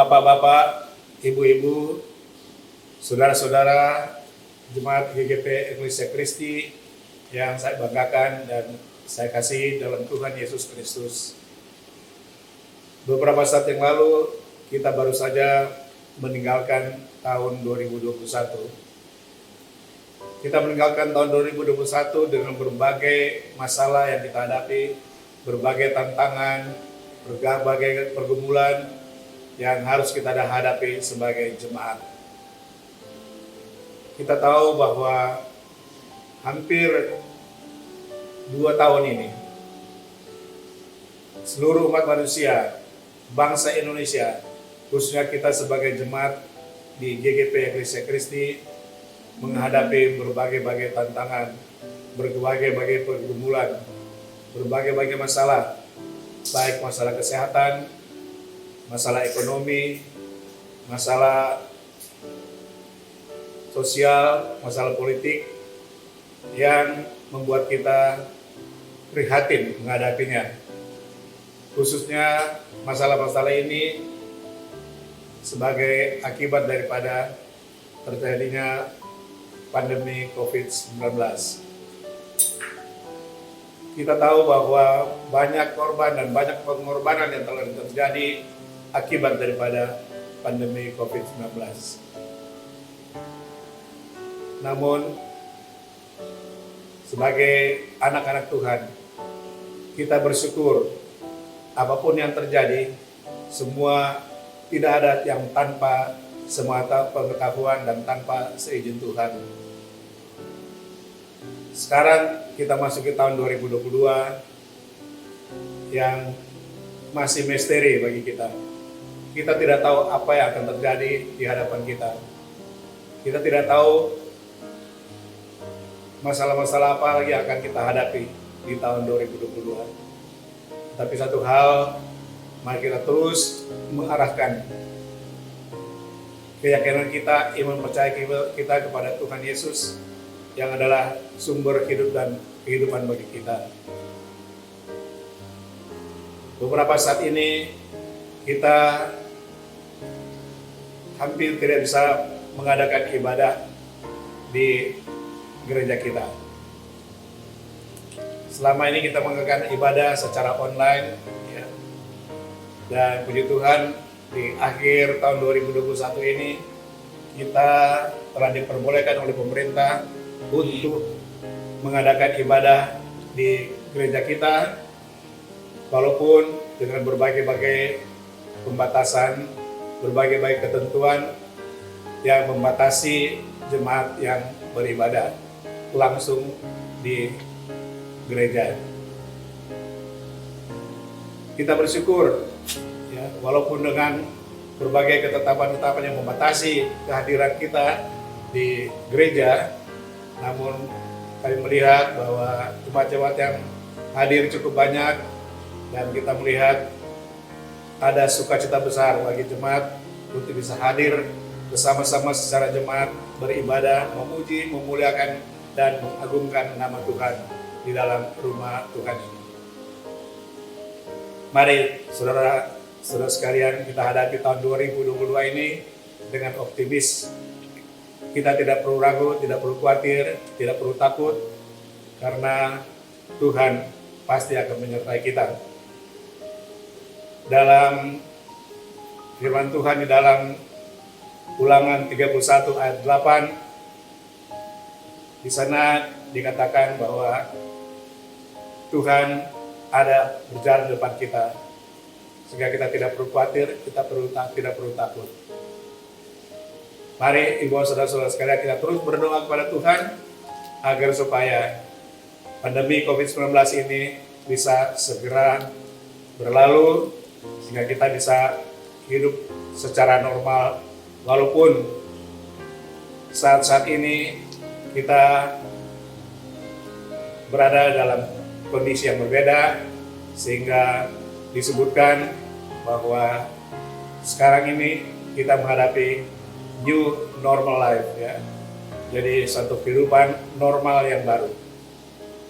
Bapak-bapak, ibu-ibu, saudara-saudara, Jemaat GGP Eklesia Kristi yang saya banggakan dan saya kasih dalam Tuhan Yesus Kristus. Beberapa saat yang lalu kita baru saja meninggalkan tahun 2021. Kita meninggalkan tahun 2021 dengan berbagai masalah yang kita hadapi, berbagai tantangan, berbagai pergumulan yang harus kita hadapi sebagai jemaat. Kita tahu bahwa hampir 2 tahun ini seluruh umat manusia, bangsa Indonesia, khususnya kita sebagai jemaat di GGP Eklesia Kristi menghadapi berbagai tantangan, berbagai pergumulan, berbagai masalah, baik masalah kesehatan, masalah ekonomi, masalah sosial, masalah politik yang membuat kita prihatin menghadapinya. Khususnya masalah-masalah ini sebagai akibat daripada terjadinya pandemi COVID-19. Kita tahu bahwa banyak korban dan banyak pengorbanan yang telah terjadi akibat daripada pandemi COVID-19. Namun, sebagai anak-anak Tuhan, kita bersyukur apapun yang terjadi, semua tidak ada yang tanpa semata pengetahuan dan tanpa seizin Tuhan. Sekarang kita masuk ke tahun 2022 yang masih misteri bagi kita. Kita tidak tahu apa yang akan terjadi di hadapan kita. Kita tidak tahu masalah-masalah apa lagi akan kita hadapi di tahun 2022. Tapi satu hal, mari kita terus mengarahkan keyakinan kita, iman percaya kita kepada Tuhan Yesus yang adalah sumber hidup dan kehidupan bagi kita. Beberapa saat ini kita hampir tidak bisa mengadakan ibadah di gereja kita. Selama ini kita mengadakan ibadah secara online, ya. Dan puji Tuhan di akhir tahun 2021 ini kita telah diperbolehkan oleh pemerintah untuk mengadakan ibadah di gereja kita, walaupun dengan berbagai pembatasan, berbagai ketentuan yang membatasi jemaat yang beribadah langsung di gereja. Kita bersyukur, ya, walaupun dengan berbagai ketetapan-ketetapan yang membatasi kehadiran kita di gereja, namun kami melihat bahwa jemaat-jemaat yang hadir cukup banyak dan kita melihat ada sukacita besar bagi jemaat untuk bisa hadir bersama-sama secara jemaat beribadah, memuji, memuliakan, dan mengagungkan nama Tuhan di dalam rumah Tuhan ini. Mari saudara sekalian, kita hadapi tahun 2022 ini dengan optimis. Kita tidak perlu ragu, tidak perlu khawatir, tidak perlu takut, karena Tuhan pasti akan menyertai kita. Dalam firman Tuhan di dalam Ulangan 31 ayat 8, di sana dikatakan bahwa Tuhan ada berjalan di depan kita, sehingga kita tidak perlu khawatir, kita tidak perlu takut. Mari ibu saudara-saudara sekalian, kita terus berdoa kepada Tuhan agar supaya pandemi COVID-19 ini bisa segera berlalu, sehingga kita bisa hidup secara normal, walaupun saat-saat ini kita berada dalam kondisi yang berbeda, sehingga disebutkan bahwa sekarang ini kita menghadapi new normal life, ya. Jadi satu kehidupan normal yang baru.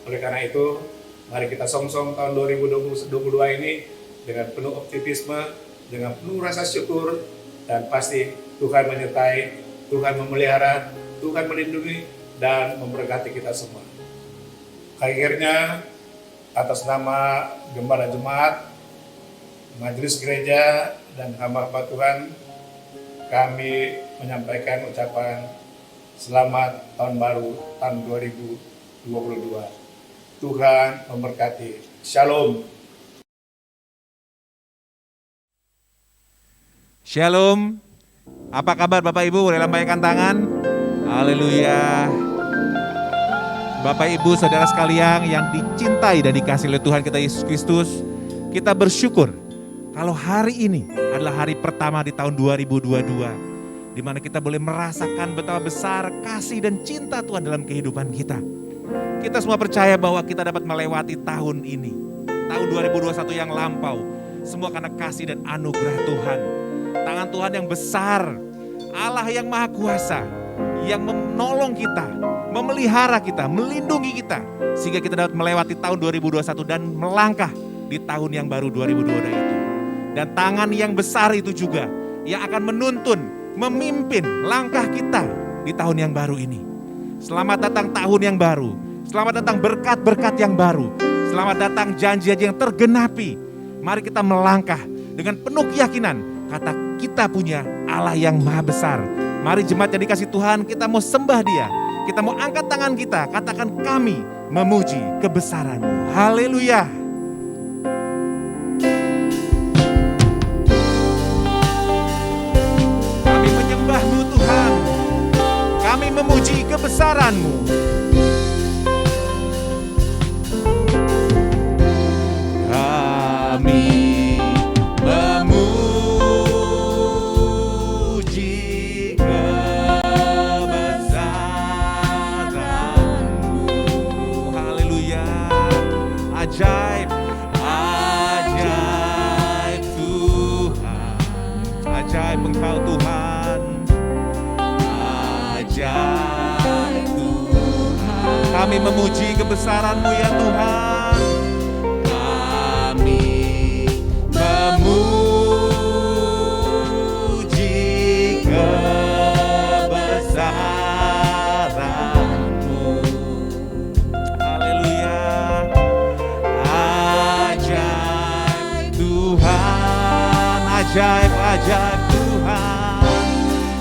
Oleh karena itu, mari kita songsong tahun 2022 ini dengan penuh optimisme, dengan penuh rasa syukur, dan pasti Tuhan menyertai, Tuhan memelihara, Tuhan melindungi dan memberkati kita semua. Akhirnya atas nama Gembala Jemaat, Majelis Gereja dan hamba-hamba Tuhan, kami menyampaikan ucapan selamat tahun baru tahun 2022. Tuhan memberkati. Shalom. Shalom. Apa kabar Bapak Ibu? Boleh lambaikan tangan. Haleluya. Bapak Ibu saudara sekalian yang dicintai dan dikasihi oleh Tuhan kita Yesus Kristus, kita bersyukur kalau hari ini adalah hari pertama di tahun 2022, di mana kita boleh merasakan betapa besar kasih dan cinta Tuhan dalam kehidupan kita. Kita semua percaya bahwa kita dapat melewati tahun ini, tahun 2021 yang lampau, semua karena kasih dan anugerah Tuhan. Tangan Tuhan yang besar, Allah yang maha kuasa, yang menolong kita, memelihara kita, melindungi kita, sehingga kita dapat melewati tahun 2021 dan melangkah di tahun yang baru 2022 itu. Dan tangan yang besar itu juga yang akan menuntun, memimpin langkah kita di tahun yang baru ini. Selamat datang tahun yang baru, selamat datang berkat-berkat yang baru, selamat datang janji-janji yang tergenapi. Mari kita melangkah dengan penuh keyakinan, kata kita punya Allah yang maha besar. Mari jemaat yang dikasih Tuhan, kita mau sembah Dia, kita mau angkat tangan kita, katakan kami memuji kebesaran-Mu. Haleluya. Kami memuji kebesaran-Mu. Kami memuji kebesaran-Mu. Haleluya. Ajaib, ajaib Tuhan. Ajaib Engkau Tuhan. Tuhan. Kami memuji kebesaran-Mu ya Tuhan. Kami memuji kebesaran-Mu. Haleluya. Ajaib Tuhan, ajaib, ajaib Tuhan,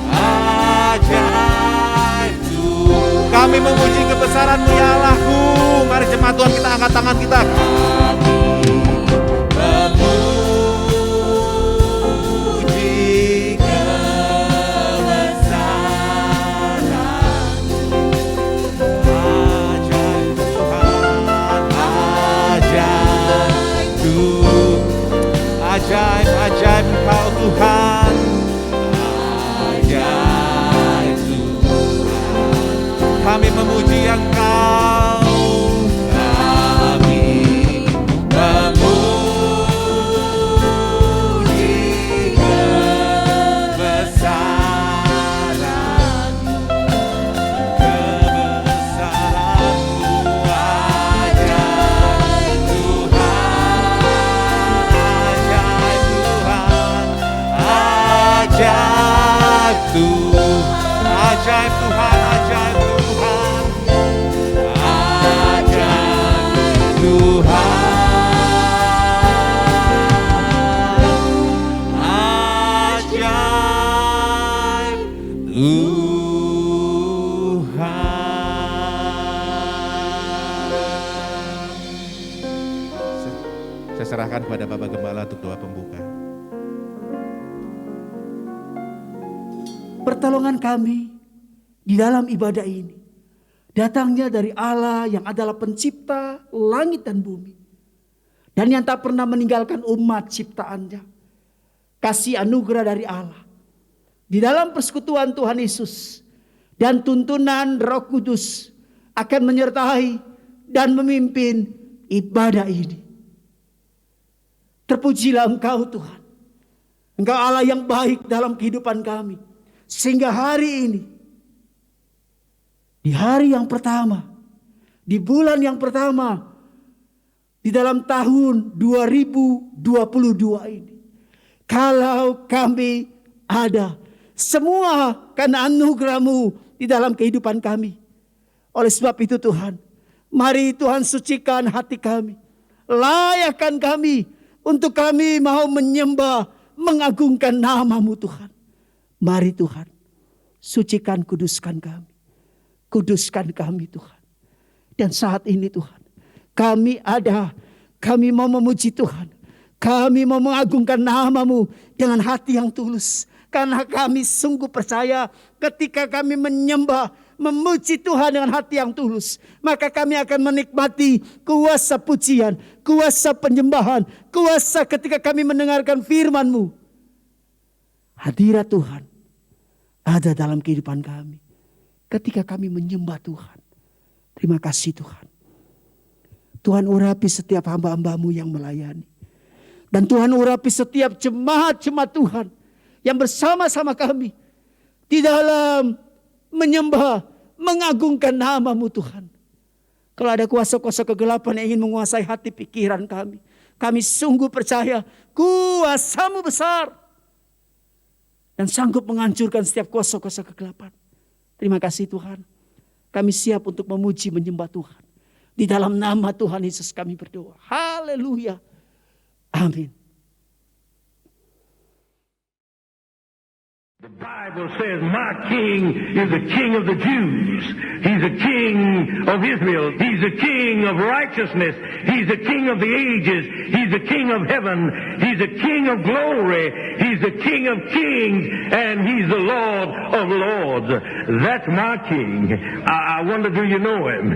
ajaib. Kami memuji kebesaran-Mu ya Allahku. Mari jemaat Tuhan kita angkat tangan kita. Kami memuji kebesaran-Mu. Ajaib Tuhan, ajaib Tuhan, ajaib, ajaib Engkau Tuhan. Kami memuji Engkau, kami memuji kebesaran-Mu, kebesaran-Mu, ajaib Tuhan, ajaib Tuhan, ajaib Tuhan, ajaib Tuhan, ajaib Tuhan. Saya serahkan kepada Bapak Gembala untuk doa pembuka. Pertolongan kami di dalam ibadah ini datangnya dari Allah yang adalah pencipta langit dan bumi, dan yang tak pernah meninggalkan umat ciptaannya. Kasih anugerah dari Allah di dalam persekutuan Tuhan Yesus dan tuntunan Roh Kudus akan menyertai dan memimpin ibadah ini. Terpujilah Engkau Tuhan. Engkau Allah yang baik dalam kehidupan kami. Sehingga hari ini, di hari yang pertama, di bulan yang pertama, di dalam tahun 2022 ini, kalau kami ada. Semua karena anugerah-Mu di dalam kehidupan kami. Oleh sebab itu Tuhan, mari Tuhan sucikan hati kami. Layakkan kami untuk kami mau menyembah, mengagungkan nama-Mu Tuhan. Mari Tuhan, sucikan, kuduskan kami. Kuduskan kami Tuhan. Dan saat ini Tuhan, kami mau memuji Tuhan. Kami mau mengagungkan nama-Mu dengan hati yang tulus. Karena kami sungguh percaya ketika kami menyembah, memuji Tuhan dengan hati yang tulus, maka kami akan menikmati kuasa pujian, kuasa penyembahan, kuasa ketika kami mendengarkan firman-Mu. Hadirat Tuhan ada dalam kehidupan kami ketika kami menyembah Tuhan. Terima kasih Tuhan. Tuhan urapi setiap hamba-hamba-Mu yang melayani. Dan Tuhan urapi setiap jemaat-jemaat Tuhan yang bersama-sama kami di dalam menyembah, mengagungkan nama-Mu Tuhan. Kalau ada kuasa-kuasa kegelapan yang ingin menguasai hati pikiran kami sungguh percaya kuasa-Mu besar dan sanggup menghancurkan setiap kuasa-kuasa kegelapan. Terima kasih Tuhan. Kami siap untuk memuji, menyembah Tuhan. Di dalam nama Tuhan Yesus kami berdoa. Haleluya. Amin. The Bible says, my king is the king of the Jews. He's the king of Israel. He's the king of righteousness. He's the king of the ages. He's the king of heaven. He's the king of glory. He's the king of kings. And he's the Lord of lords. That's my king. I wonder, do you know him?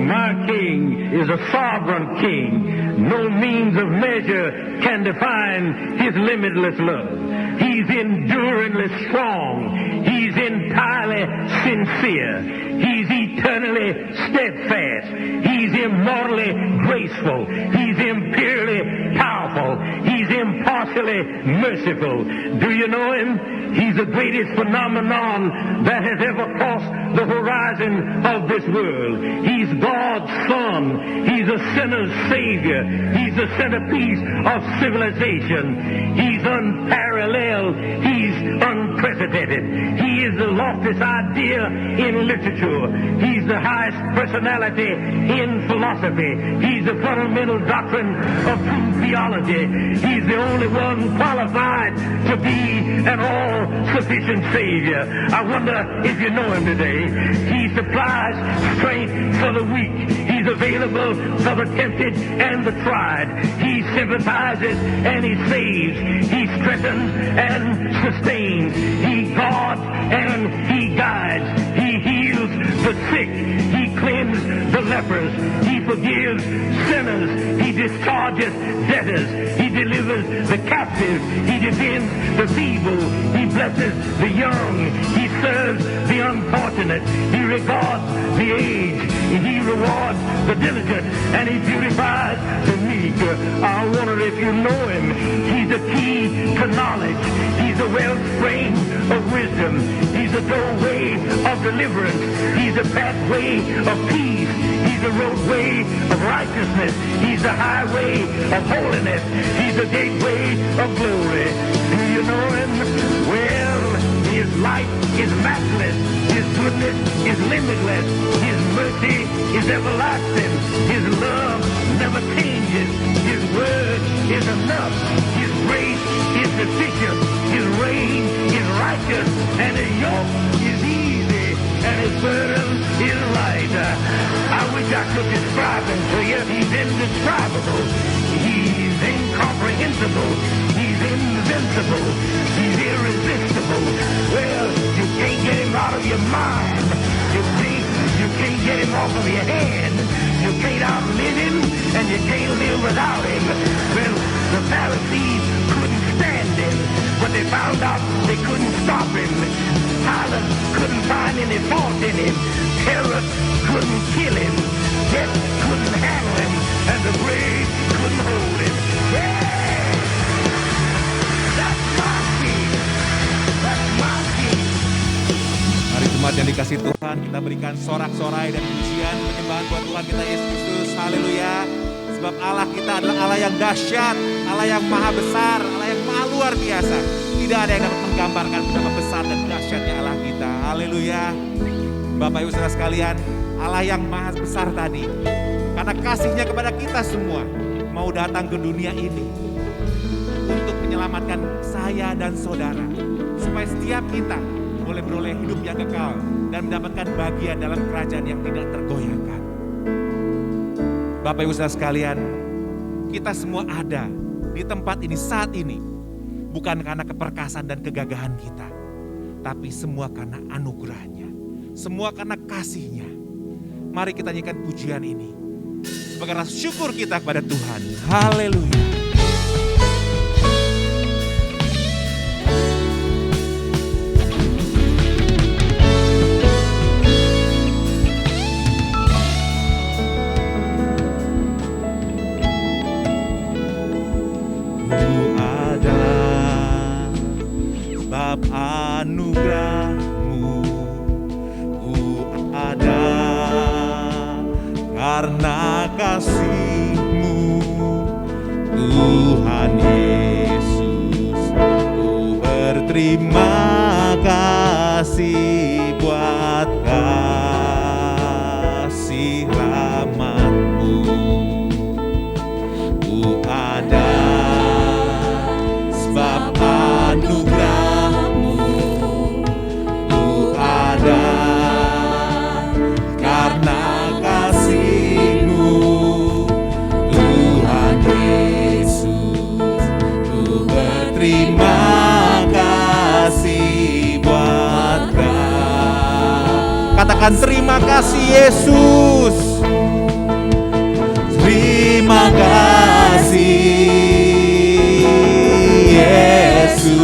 My king is a sovereign king. No means of measure can define his limitless love. He's enduringly strong. He's entirely sincere. He's eternally steadfast. He's immortally graceful. He's imperially powerful. He's impartially merciful. Do you know him? He's the greatest phenomenon that has ever crossed the horizon of this world. He's God's Son. He's a sinner's Savior. He's the centerpiece of civilization. He's unparalleled. He's unprecedented. He is the loftiest idea in literature. He's the highest personality in philosophy. He's the fundamental doctrine of true theology. He's the only one qualified to be an all-sufficient Savior. I wonder if you know him today. He supplies strength for the weak. He's available for the tempted and the tried. He sympathizes and he saves. He strengthens and sustains. He guards and he guides. He heals the sick. He cleanses the lepers. He forgives sinners. He discharges debtors. He delivers the captive. He defends the feeble. He blesses the young. He serves the unfortunate. He regards the aged. He rewards the diligent. And he beautifies the meek. I wonder if you know him. He's the key to knowledge. He's the wellspring of wisdom. He's the doorway of deliverance. He's the pathway of peace. He's the roadway of righteousness. He's the highway of holiness. He's the gateway of glory. Do you know him? Well, his light is matchless. His goodness is limitless. His mercy is everlasting. His love never changes. His word is enough. His grace is sufficient. His reign is righteous. And his yoke is easy. And his burden is light. I wish I could describe him to you. He's indescribable. He's incomprehensible. He's invincible. He's irresistible. Well, you can't get him out of your mind. You can't get him off of your hand. You can't outlive him, and you can't live without him. Well, the Pharisees couldn't stand him, but they found out they couldn't stop him. Pilate couldn't find any fault in him. Herod couldn't kill him. Death couldn't handle him, and the grave couldn't hold him. Yeah! That's my king. That's my king. Mari jemaat yang dikasih Tuhan, kita berikan sorak-sorai dan pujian penyembahan buat Tuhan kita Yesus Kristus. Haleluya. Sebab Allah kita adalah Allah yang dahsyat, Allah yang maha besar, Allah yang maha luar biasa. Tidak ada yang dapat menggambarkan betapa besar dan dahsyatnya Allah kita. Haleluya. Bapak Ibu Saudara sekalian, Allah yang maha besar tadi, karena kasihnya kepada kita semua, mau datang ke dunia ini untuk menyelamatkan saya dan saudara, supaya setiap kita boleh beroleh hidup yang kekal dan mendapatkan bagian dalam kerajaan yang tidak tergoyahkan. Bapak Ibu Saudara sekalian, kita semua ada di tempat ini saat ini bukan karena keperkasaan dan kegagahan kita, tapi semua karena anugerahnya, semua karena kasihnya. Mari kita nyanyikan pujian ini sebagai rasa syukur kita kepada Tuhan. Haleluya. Anugerahmu ku ada, karena kasih-Mu Tuhan Yesus. Ku berterima kasih buat kasih rahmat-Mu. Ku ada sebab anugerah karena kasih-Mu Tuhan Yesus. Ku berterima kasih buat Kau. Katakan terima kasih Yesus. Terima kasih Yesus.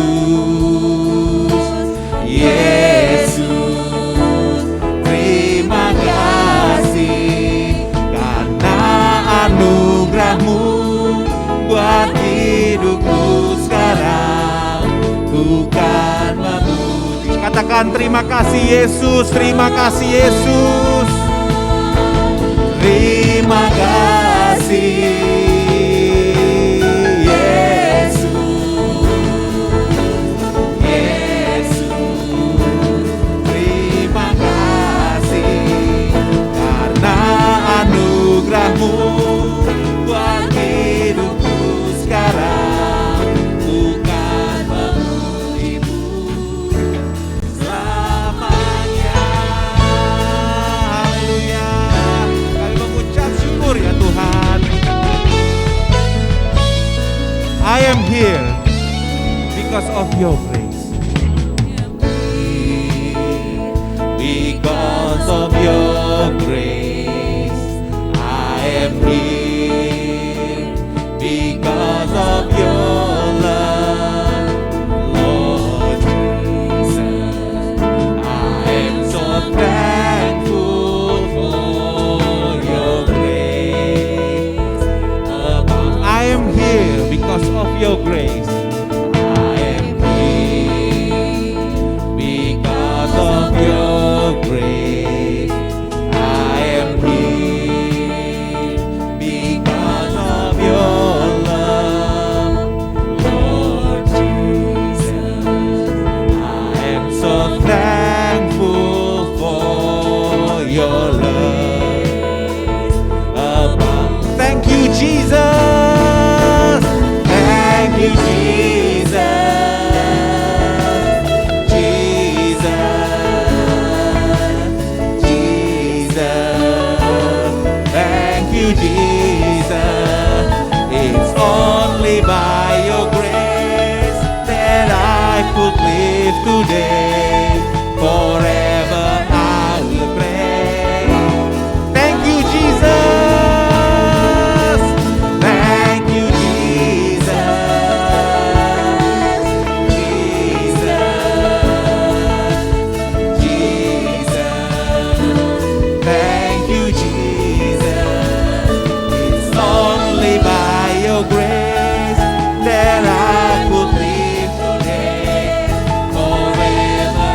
Anugerah-Mu buat hidupku sekarang, bukan memuji. Katakan terima kasih Yesus, terima kasih Yesus. Terima kasih Yesus. Yesus, terima kasih karena anugerah-Mu buat hidupku sekarang, bukan memuji-Mu selamanya. Haleluya. Kami mengucap syukur ya Tuhan. I am here because of your grace. Because of your grace, I am here because of your love, Lord Jesus. I am so thankful for your grace. I am here because of your grace. I am here because of your grace. I am here because of your love, Lord Jesus. I am so thankful for your love. Thank you, Jesus. Thank you, Jesus. Jesus, it's only by your grace that I could live today. Forever I will pray. Thank you, Jesus. Thank you, Jesus. Jesus. Thank you, Jesus. Only by your grace that I could live today. Forever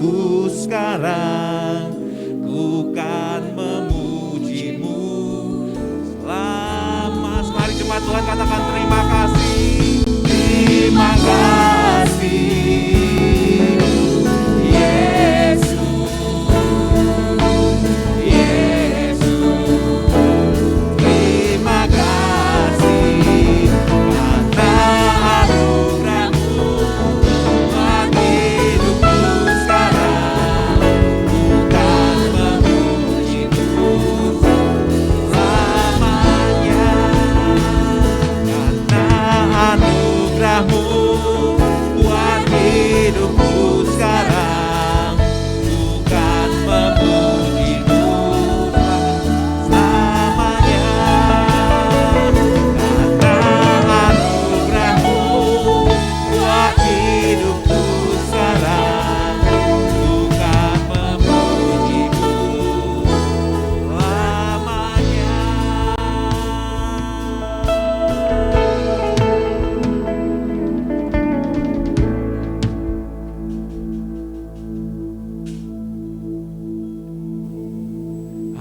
hidupku sekarang, ku kan memujimu selama. Mari jemaat Tuhan katakan terima kasih. Terima kasih Yesus, Yesus. Terima kasih karena anugerah-Mu buat hidupku sekarang, bukan memuji-Mu selamanya. Karena anugerah-Mu buat hidupku sekarang, bukan memuji-Mu selamanya. Karena anugerah-Mu buat hidupku sekarang, bukan memuji-Mu selamanya.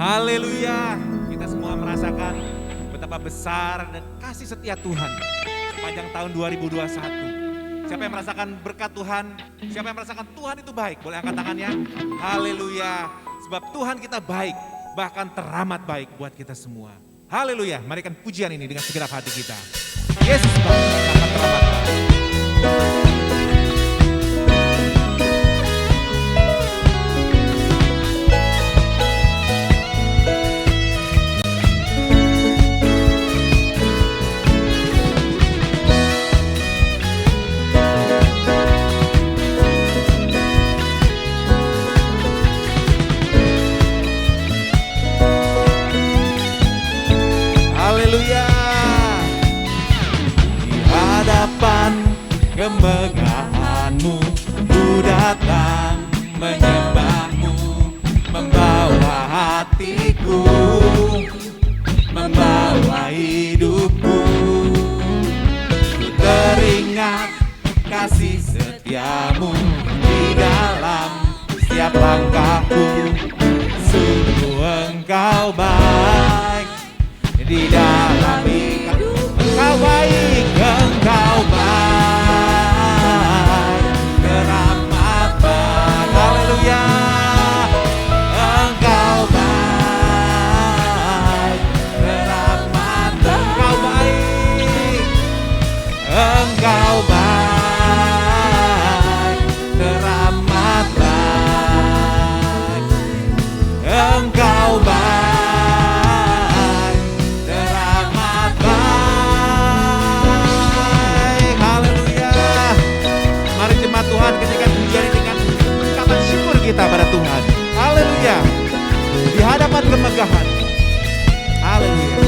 Haleluya. Kita semua merasakan betapa besar dan kasih setia Tuhan sepanjang tahun 2021. Siapa yang merasakan berkat Tuhan? Siapa yang merasakan Tuhan itu baik? Boleh angkat tangannya. Haleluya. Sebab Tuhan kita baik, bahkan teramat baik buat kita semua. Haleluya. Marikan pujian ini dengan segenap hati kita. Yesus baik, bahkan teramat baik. Haleluya. Di hadapan kemegahan-Mu ku datang menyembah-Mu, membawa hatiku, membawa hidupku. Ku teringat kasih setia-Mu di dalam setiap langkahku. Sungguh Engkau baik di dalam hidup. Engkau baik, Engkau baik, teramat baik. Haleluya. Engkau baik, teramat baik. Engkau baik, Engkau baik, teramat baik. Engkau baik. Tuhan, ketika pujian dengan ungkapan syukur kita pada Tuhan. Haleluya. Di hadapan kemegahan. Haleluya.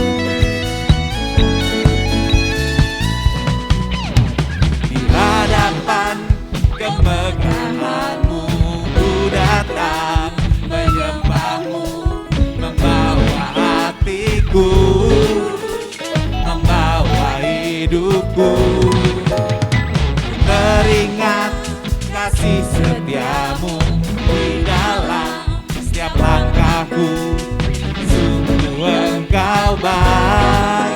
Di hadapan kemegahan-Mu ku datang menyembah-Mu, membawa hatiku, membawa hidupku. Teringat kasih setia-Mu di dalam setiap langkahku. Sungguh Engkau baik.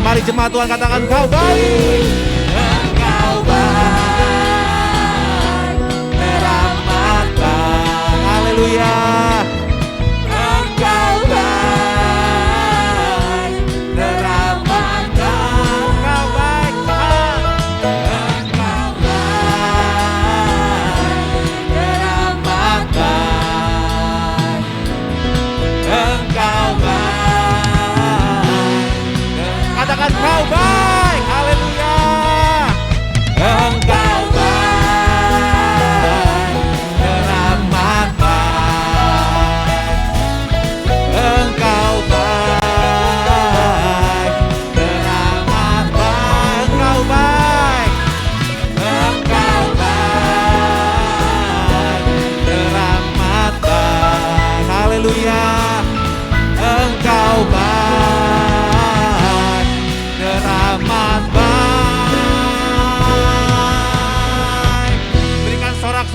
Mari jemaat Tuhan katakan Engkau baik. Engkau baik, teramat baik. Haleluya. Engkau baik, teramat baik. Engkau baik. Katakan Kau baik, haleluya.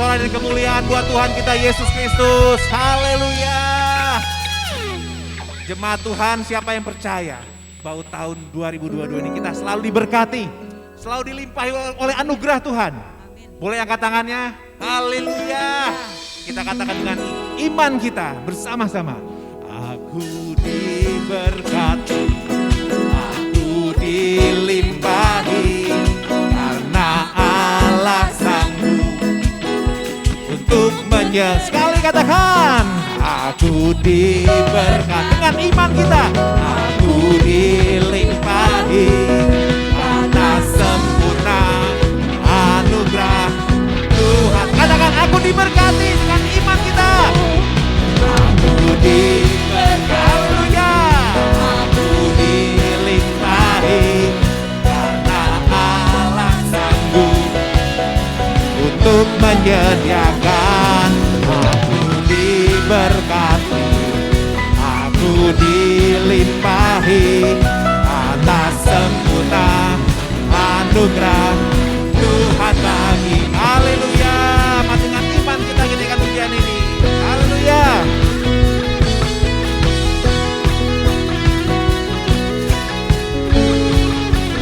suara dan kemuliaan buat Tuhan kita Yesus Kristus. Haleluya. Jemaat Tuhan, siapa yang percaya bahwa tahun 2022 ini kita selalu diberkati, selalu dilimpahi oleh anugerah Tuhan? Boleh angkat tangannya? Haleluya. Kita katakan dengan iman kita bersama-sama. Aku diberkati, aku dilimpahi, karena Allah sanggup untuk sekali katakan, aku diberkati dengan iman kita. Aku dilimpahi karena sempurna anugerah Tuhan. Katakan, aku diberkati dengan iman kita. Aku diberkati, haleluya. Aku dilimpahi karena Allah sanggup untuk menyediakan. Aku diberkati, aku dilimpahi atas sempurna anugerah Tuhan bagi. Haleluya. Dengan iman kita ketika pujian ini. Haleluya.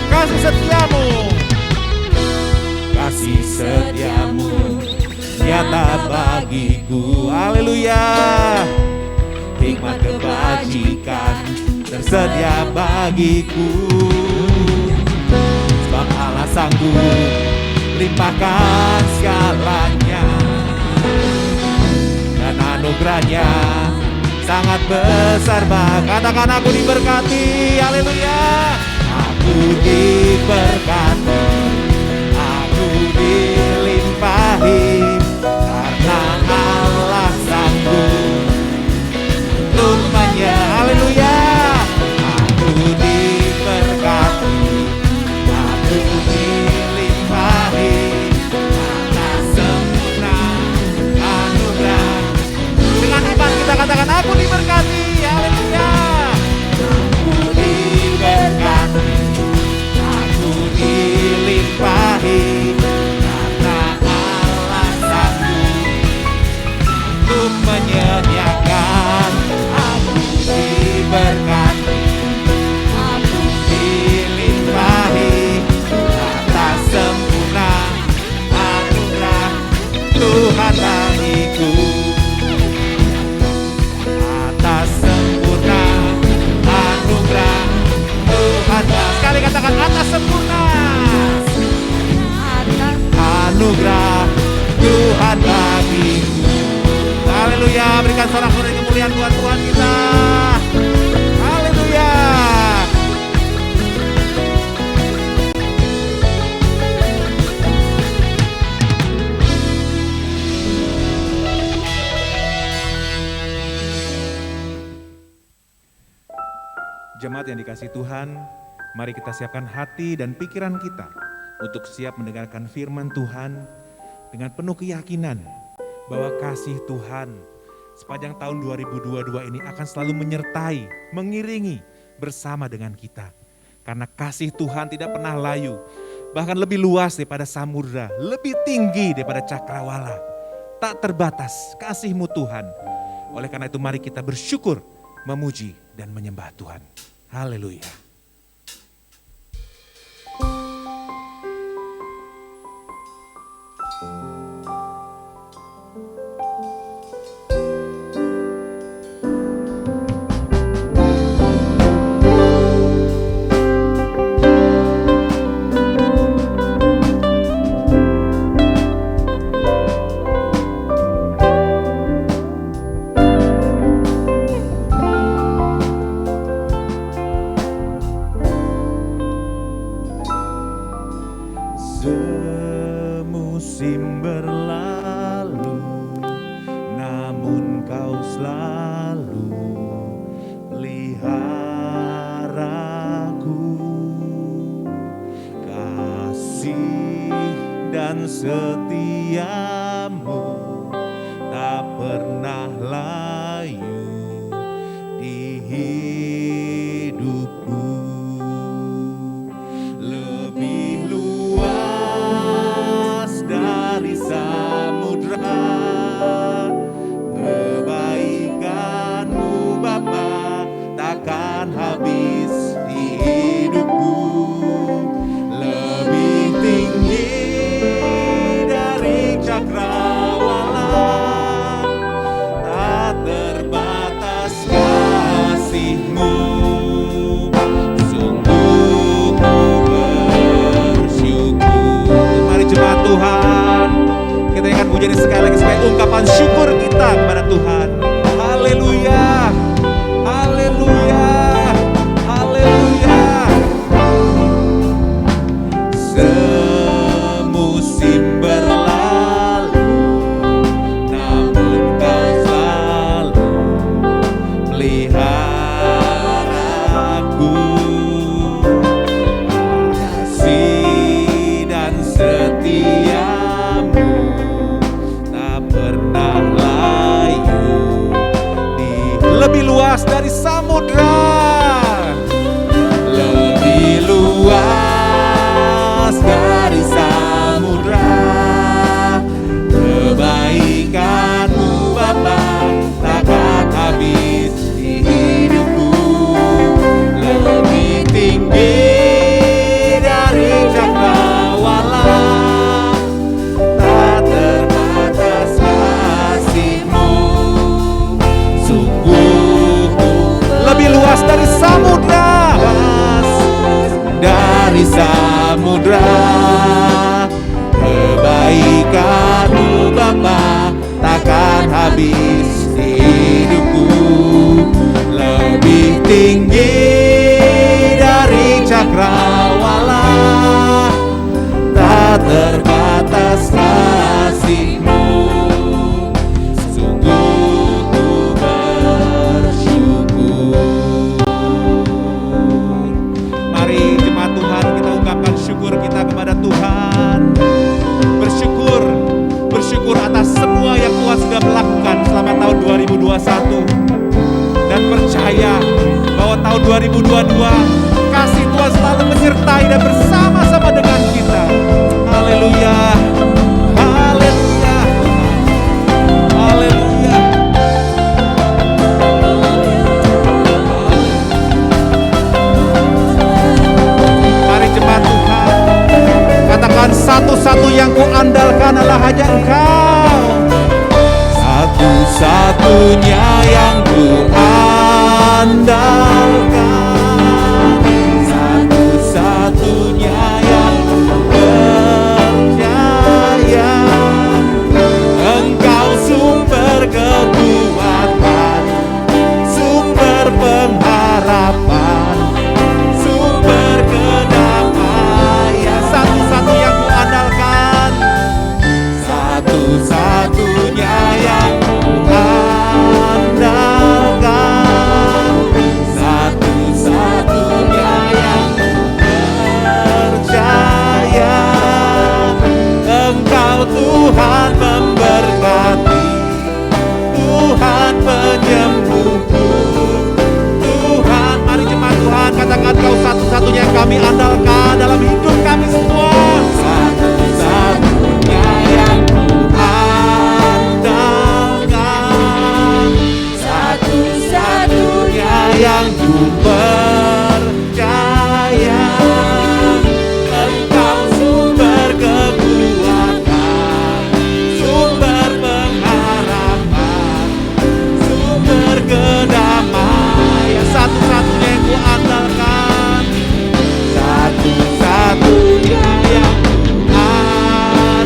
Kasih setiamu, kasih setiamu nyata bagiku. Haleluya. Hikmat kebajikan tersedia bagiku, sebab Allah sanggup limpahkan segalanya, dan anugerahnya sangat besar. Katakan, aku diberkati. Haleluya. Aku diberkati, aku dilimpahi karena Allah sanggup untuk haleluya. Aku diberkati, aku dilimpahi karena sempurna anugerah. Dengan iman kita katakan, aku diberkati. Haleluya. Aku diberkati, aku dilimpahi karena Allah sanggup untuk menyediakan. Aku diberkati, aku dilimpahi atas sempurna anugerah Tuhan bagiku. Atas sempurna anugerah Tuhan. Sekali katakan, atas sempurna anugerah Tuhan bagiku. Haleluya. Berikan sorak-sorai kemuliaan buat Tuhan kita. Haleluya. Jemaat yang dikasihi Tuhan, mari kita siapkan hati dan pikiran kita untuk siap mendengarkan firman Tuhan dengan penuh keyakinan bahwa kasih Tuhan sepanjang tahun 2022 ini akan selalu menyertai, mengiringi bersama dengan kita. Karena kasih Tuhan tidak pernah layu, bahkan lebih luas daripada samudra, lebih tinggi daripada cakrawala. Tak terbatas kasih-Mu Tuhan. Oleh karena itu mari kita bersyukur, memuji dan menyembah Tuhan. Haleluya. Semusim berlalu, namun Kau selalu peliharaku. Kasih dan setiamu tak pernah layu di hidupku. Lebih luas dari samudra, ungkapan syukur kita kepada Tuhan. Haleluya, haleluya, haleluya. Semusim berlalu, namun Kau selalu melihara aku. Kasih dan setiamu tak pernah layu, lebih luas dari samudra, lebih luas dari samudra. Kebaikan-Mu Bapa takkan habis di hidupku, lebih tinggi dari cakrawala, tak terbatas kasih-Mu. Sungguh lebih luas dari samudra, dari samudra. Kebaikan-Mu Bapa takkan habis di hidupku, lebih tinggi dari cakrawala, tak terbatas kasih-Mu. Sungguh ku bersyukur. Mari jemaat Tuhan, kita ungkapkan syukur kita kepada Tuhan. Bersyukur atas semua yang Tuhan sudah melakukan selama tahun 2021. Dan percaya bahwa tahun 2022 kasih Tuhan selalu menyertai dan bersama-sama dengan kita. Haleluya, haleluya, haleluya. Mari jemaat Tuhan, katakan satu-satu yang kuandalkan adalah hanya Engkau. Satu-satunya yang kuandalkan, satu-satunya yang percaya. Engkau sumber kekuatan, sumber pengharapan, sumber kedamaian. Satu-satu yang kuandalkan, satu-satunya yang kuandalkan, satu-satunya yang percaya. Engkau Tuhan memberkati, Tuhan penyembuhku, Tuhan. Mari jemaat Tuhan, katakan Kau satu-satunya yang kami andalkan dalam hidup kami semua. Satu-satunya yang kuandalkan, satu-satunya yang kupercaya. Engkau sumber kekuatan, sumber pengharapan, sumber kedamaian. Satu-satunya yang kuandalkan, satu-satunya yang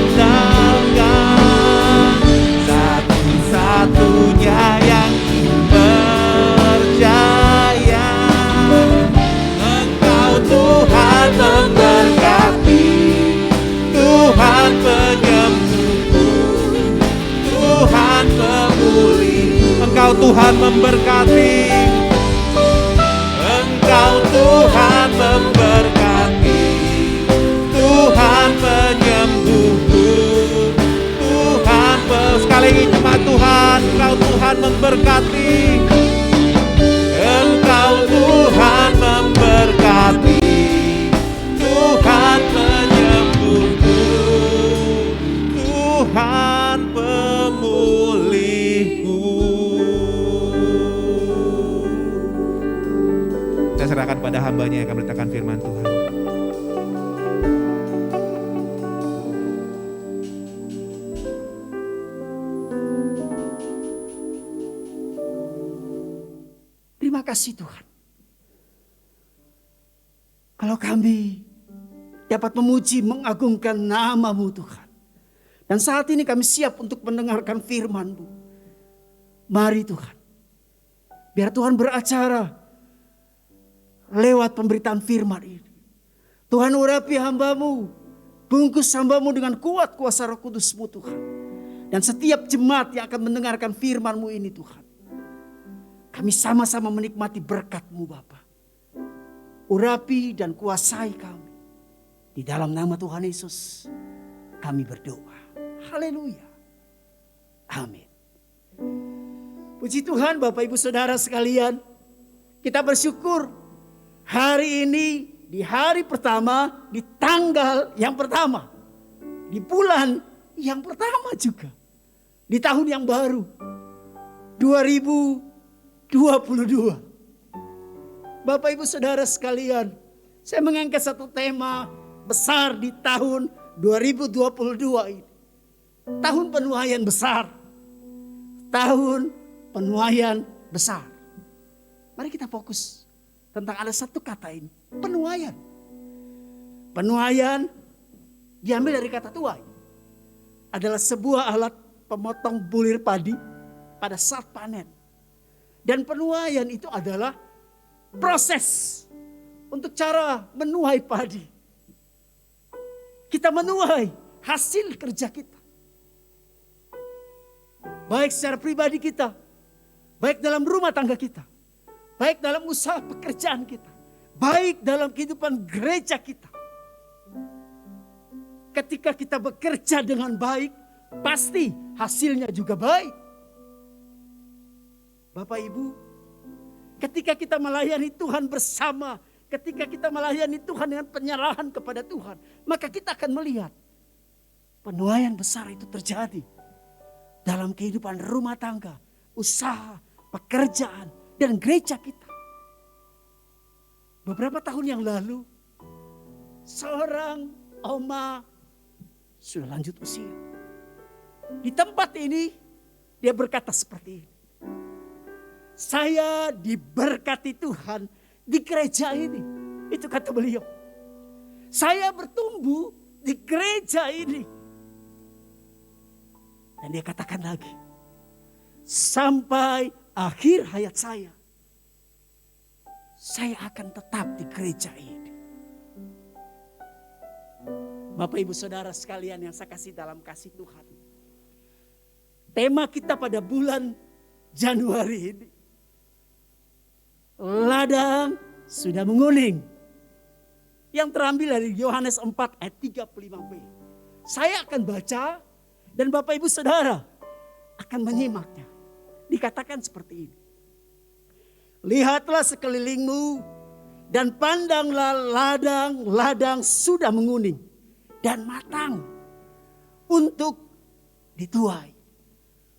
kuandalkan, satu-satunya yang percaya. Engkau Tuhan memberkati, Tuhan penyembuhku, Tuhan pemulih. Engkau Tuhan memberkati, Engkau Tuhan memberkati, Tuhan penyembuhku, Tuhan sekali lagi jemaat Tuhan, Engkau Tuhan memberkati, Engkau Tuhan memberkati, Tuhan penyembuhku, Tuhan pemulihku. Saya serahkan pada hamba-Nya yang akan menceritakan firman Tuhan. Terima kasih Tuhan. Kalau kami dapat memuji, mengagungkan nama-Mu Tuhan. Dan saat ini kami siap untuk mendengarkan firman-Mu. Mari Tuhan, biar Tuhan beracara lewat pemberitaan firman ini. Tuhan urapi hamba-Mu, bungkus hamba-Mu dengan kuat kuasa Roh Kudus-Mu Tuhan. Dan setiap jemaat yang akan mendengarkan firman-Mu ini Tuhan, kami sama-sama menikmati berkat-Mu Bapa. Urapi dan kuasai kami. Di dalam nama Tuhan Yesus kami berdoa. Haleluya. Amin. Puji Tuhan Bapak Ibu Saudara sekalian. Kita bersyukur hari ini di hari pertama, di tanggal yang pertama, di bulan yang pertama juga, di tahun yang baru 2022. Bapak Ibu Saudara sekalian, saya mengangkat satu tema besar di tahun 2022 ini. Tahun penuaian besar. Tahun penuaian besar. Mari kita fokus tentang ada satu kata ini, penuaian. Penuaian diambil dari kata tuai. Adalah sebuah alat pemotong bulir padi pada saat panen. Dan penuaian itu adalah proses untuk cara menuai padi. Kita menuai hasil kerja kita. Baik secara pribadi kita, baik dalam rumah tangga kita, baik dalam usaha pekerjaan kita, baik dalam kehidupan gereja kita. Ketika kita bekerja dengan baik, pasti hasilnya juga baik. Bapak Ibu, ketika kita melayani Tuhan bersama, ketika kita melayani Tuhan dengan penyerahan kepada Tuhan, maka kita akan melihat penuaian besar itu terjadi dalam kehidupan rumah tangga, usaha, pekerjaan, dan gereja kita. Beberapa tahun yang lalu, seorang oma sudah lanjut usia. Di tempat ini, dia berkata seperti ini. Saya diberkati Tuhan di gereja ini. Itu kata beliau. Saya bertumbuh di gereja ini. Dan dia katakan lagi, sampai akhir hayat saya akan tetap di gereja ini. Bapak Ibu Saudara sekalian yang saya kasih dalam kasih Tuhan. Tema kita pada bulan Januari ini, ladang sudah menguning. Yang terambil dari Yohanes 4 ayat 35b. Saya akan baca dan Bapak Ibu Saudara akan menyimaknya. Dikatakan seperti ini. Lihatlah sekelilingmu dan pandanglah ladang-ladang sudah menguning dan matang untuk dituai.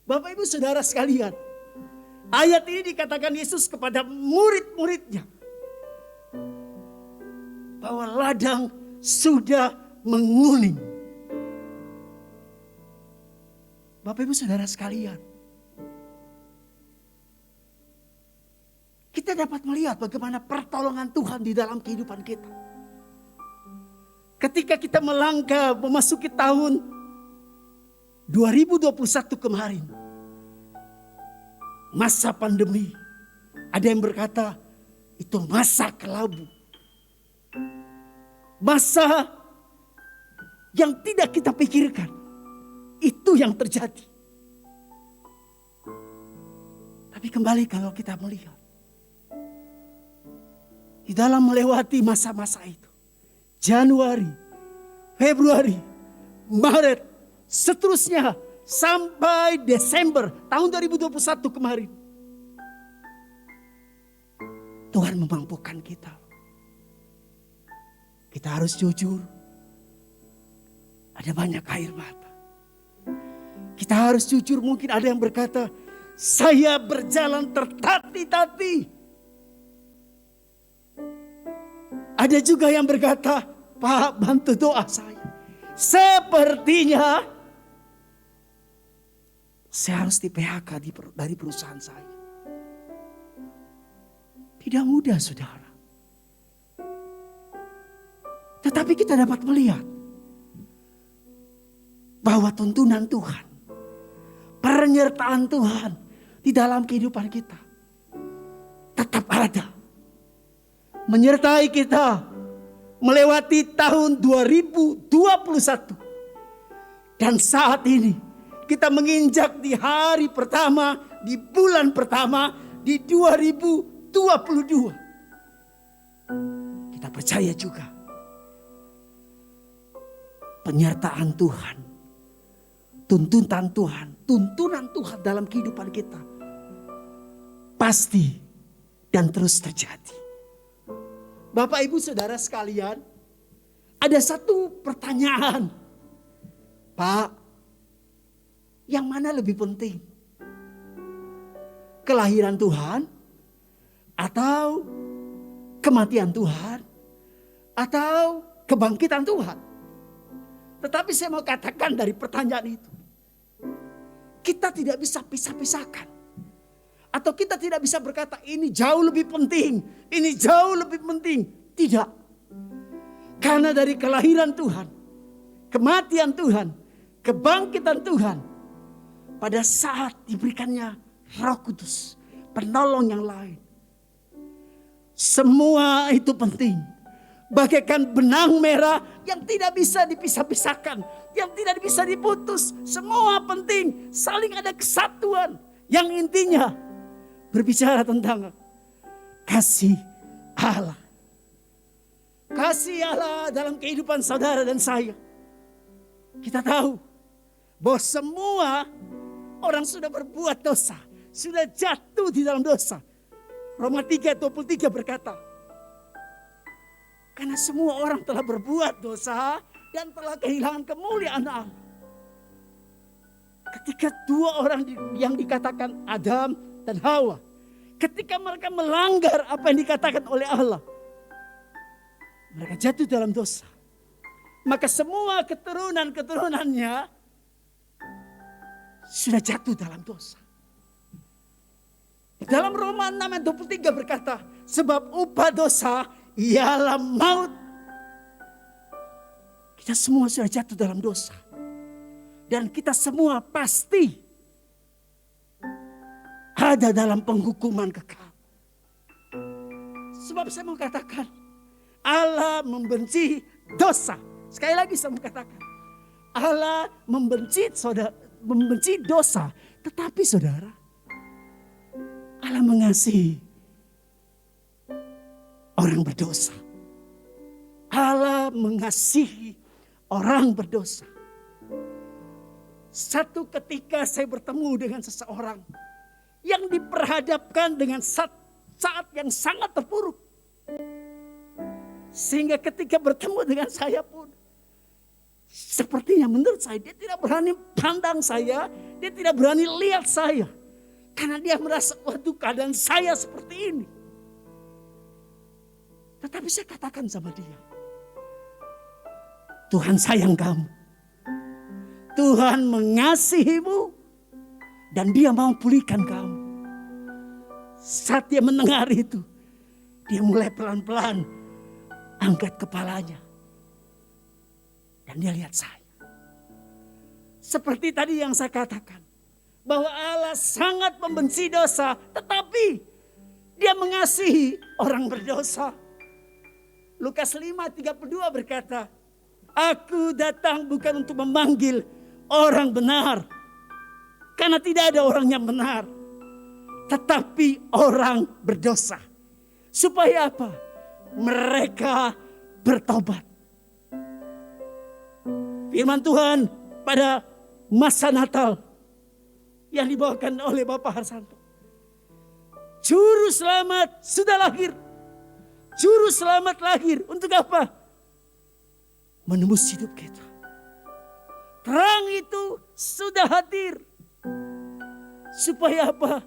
Bapak Ibu Saudara sekalian, ayat ini dikatakan Yesus kepada murid-muridnya. Bahwa ladang sudah menguning. Bapak Ibu Saudara sekalian, kita dapat melihat bagaimana pertolongan Tuhan di dalam kehidupan kita. Ketika kita melangkah memasuki tahun 2021 kemarin, masa pandemi, ada yang berkata itu masa kelabu. Masa yang tidak kita pikirkan. Itu yang terjadi. Tapi kembali kalau kita melihat. Di dalam melewati masa-masa itu. Januari, Februari, Maret, seterusnya sampai Desember tahun 2021 kemarin. Tuhan memampukan kita. Kita harus jujur. Ada banyak air mata. Kita harus jujur, mungkin ada yang berkata, saya berjalan tertatih-tatih. Ada juga yang berkata, Pak bantu doa saya. Sepertinya saya harus di PHK dari perusahaan saya. Tidak mudah saudara. Tetapi kita dapat melihat bahwa tuntunan Tuhan, penyertaan Tuhan di dalam kehidupan kita tetap ada. Menyertai kita melewati tahun 2021. Dan saat ini kita menginjak di hari pertama, di bulan pertama, di 2022. Kita percaya juga penyertaan Tuhan, tuntunan Tuhan dalam kehidupan kita pasti dan terus terjadi. Bapak Ibu Saudara sekalian, ada satu pertanyaan. Pak, yang mana lebih penting? Kelahiran Tuhan atau kematian Tuhan atau kebangkitan Tuhan? Tetapi saya mau katakan dari pertanyaan itu, kita tidak bisa pisah-pisahkan. Atau kita tidak bisa berkata ini jauh lebih penting, ini jauh lebih penting. Tidak. Karena dari kelahiran Tuhan, kematian Tuhan, kebangkitan Tuhan, pada saat diberikannya Roh Kudus, penolong yang lain, semua itu penting. Bagaikan benang merah yang tidak bisa dipisah-pisahkan, yang tidak bisa diputus. Semua penting, saling ada kesatuan. Yang intinya berbicara tentang kasih Allah. Kasih Allah dalam kehidupan saudara dan saya. Kita tahu bahwa semua orang sudah berbuat dosa, sudah jatuh di dalam dosa. Roma 3:23 berkata, karena semua orang telah berbuat dosa dan telah kehilangan kemuliaan Allah. Ketika dua orang yang dikatakan Adam dan Hawa, ketika mereka melanggar apa yang dikatakan oleh Allah, mereka jatuh dalam dosa. Maka semua keturunan-keturunannya sudah jatuh dalam dosa. Di dalam Roma 6:23 berkata, sebab upah dosa ialah maut. Kita semua sudah jatuh dalam dosa. Dan kita semua pasti ada dalam penghukuman kekal. Sebab saya mau katakan, Allah membenci dosa. Sekali lagi saya mau katakan, Allah membenci dosa. Tetapi saudara, Allah mengasihi orang berdosa. Allah mengasihi orang berdosa. Satu ketika saya bertemu dengan seseorang yang diperhadapkan dengan saat yang sangat terpuruk. Sehingga ketika bertemu dengan saya pun, sepertinya menurut saya dia tidak berani pandang saya, dia tidak berani lihat saya. Karena dia merasa, waduh keadaan saya seperti ini. Tetapi saya katakan sama dia, Tuhan sayang kamu. Tuhan mengasihimu dan dia mau pulihkan kamu. Saat dia mendengar itu, dia mulai pelan-pelan angkat kepalanya. Dan dia lihat saya. Seperti tadi yang saya katakan, bahwa Allah sangat membenci dosa, tetapi dia mengasihi orang berdosa. Lukas 5:32 berkata, aku datang bukan untuk memanggil orang benar. Karena tidak ada orang yang benar. Tetapi orang berdosa. Supaya apa? Mereka bertobat. Firman Tuhan pada masa Natal yang dibawakan oleh Bapak Harsanto. Juru selamat sudah lahir. Juru selamat lahir untuk apa? Menembus hidup kita. Terang itu sudah hadir. Supaya apa?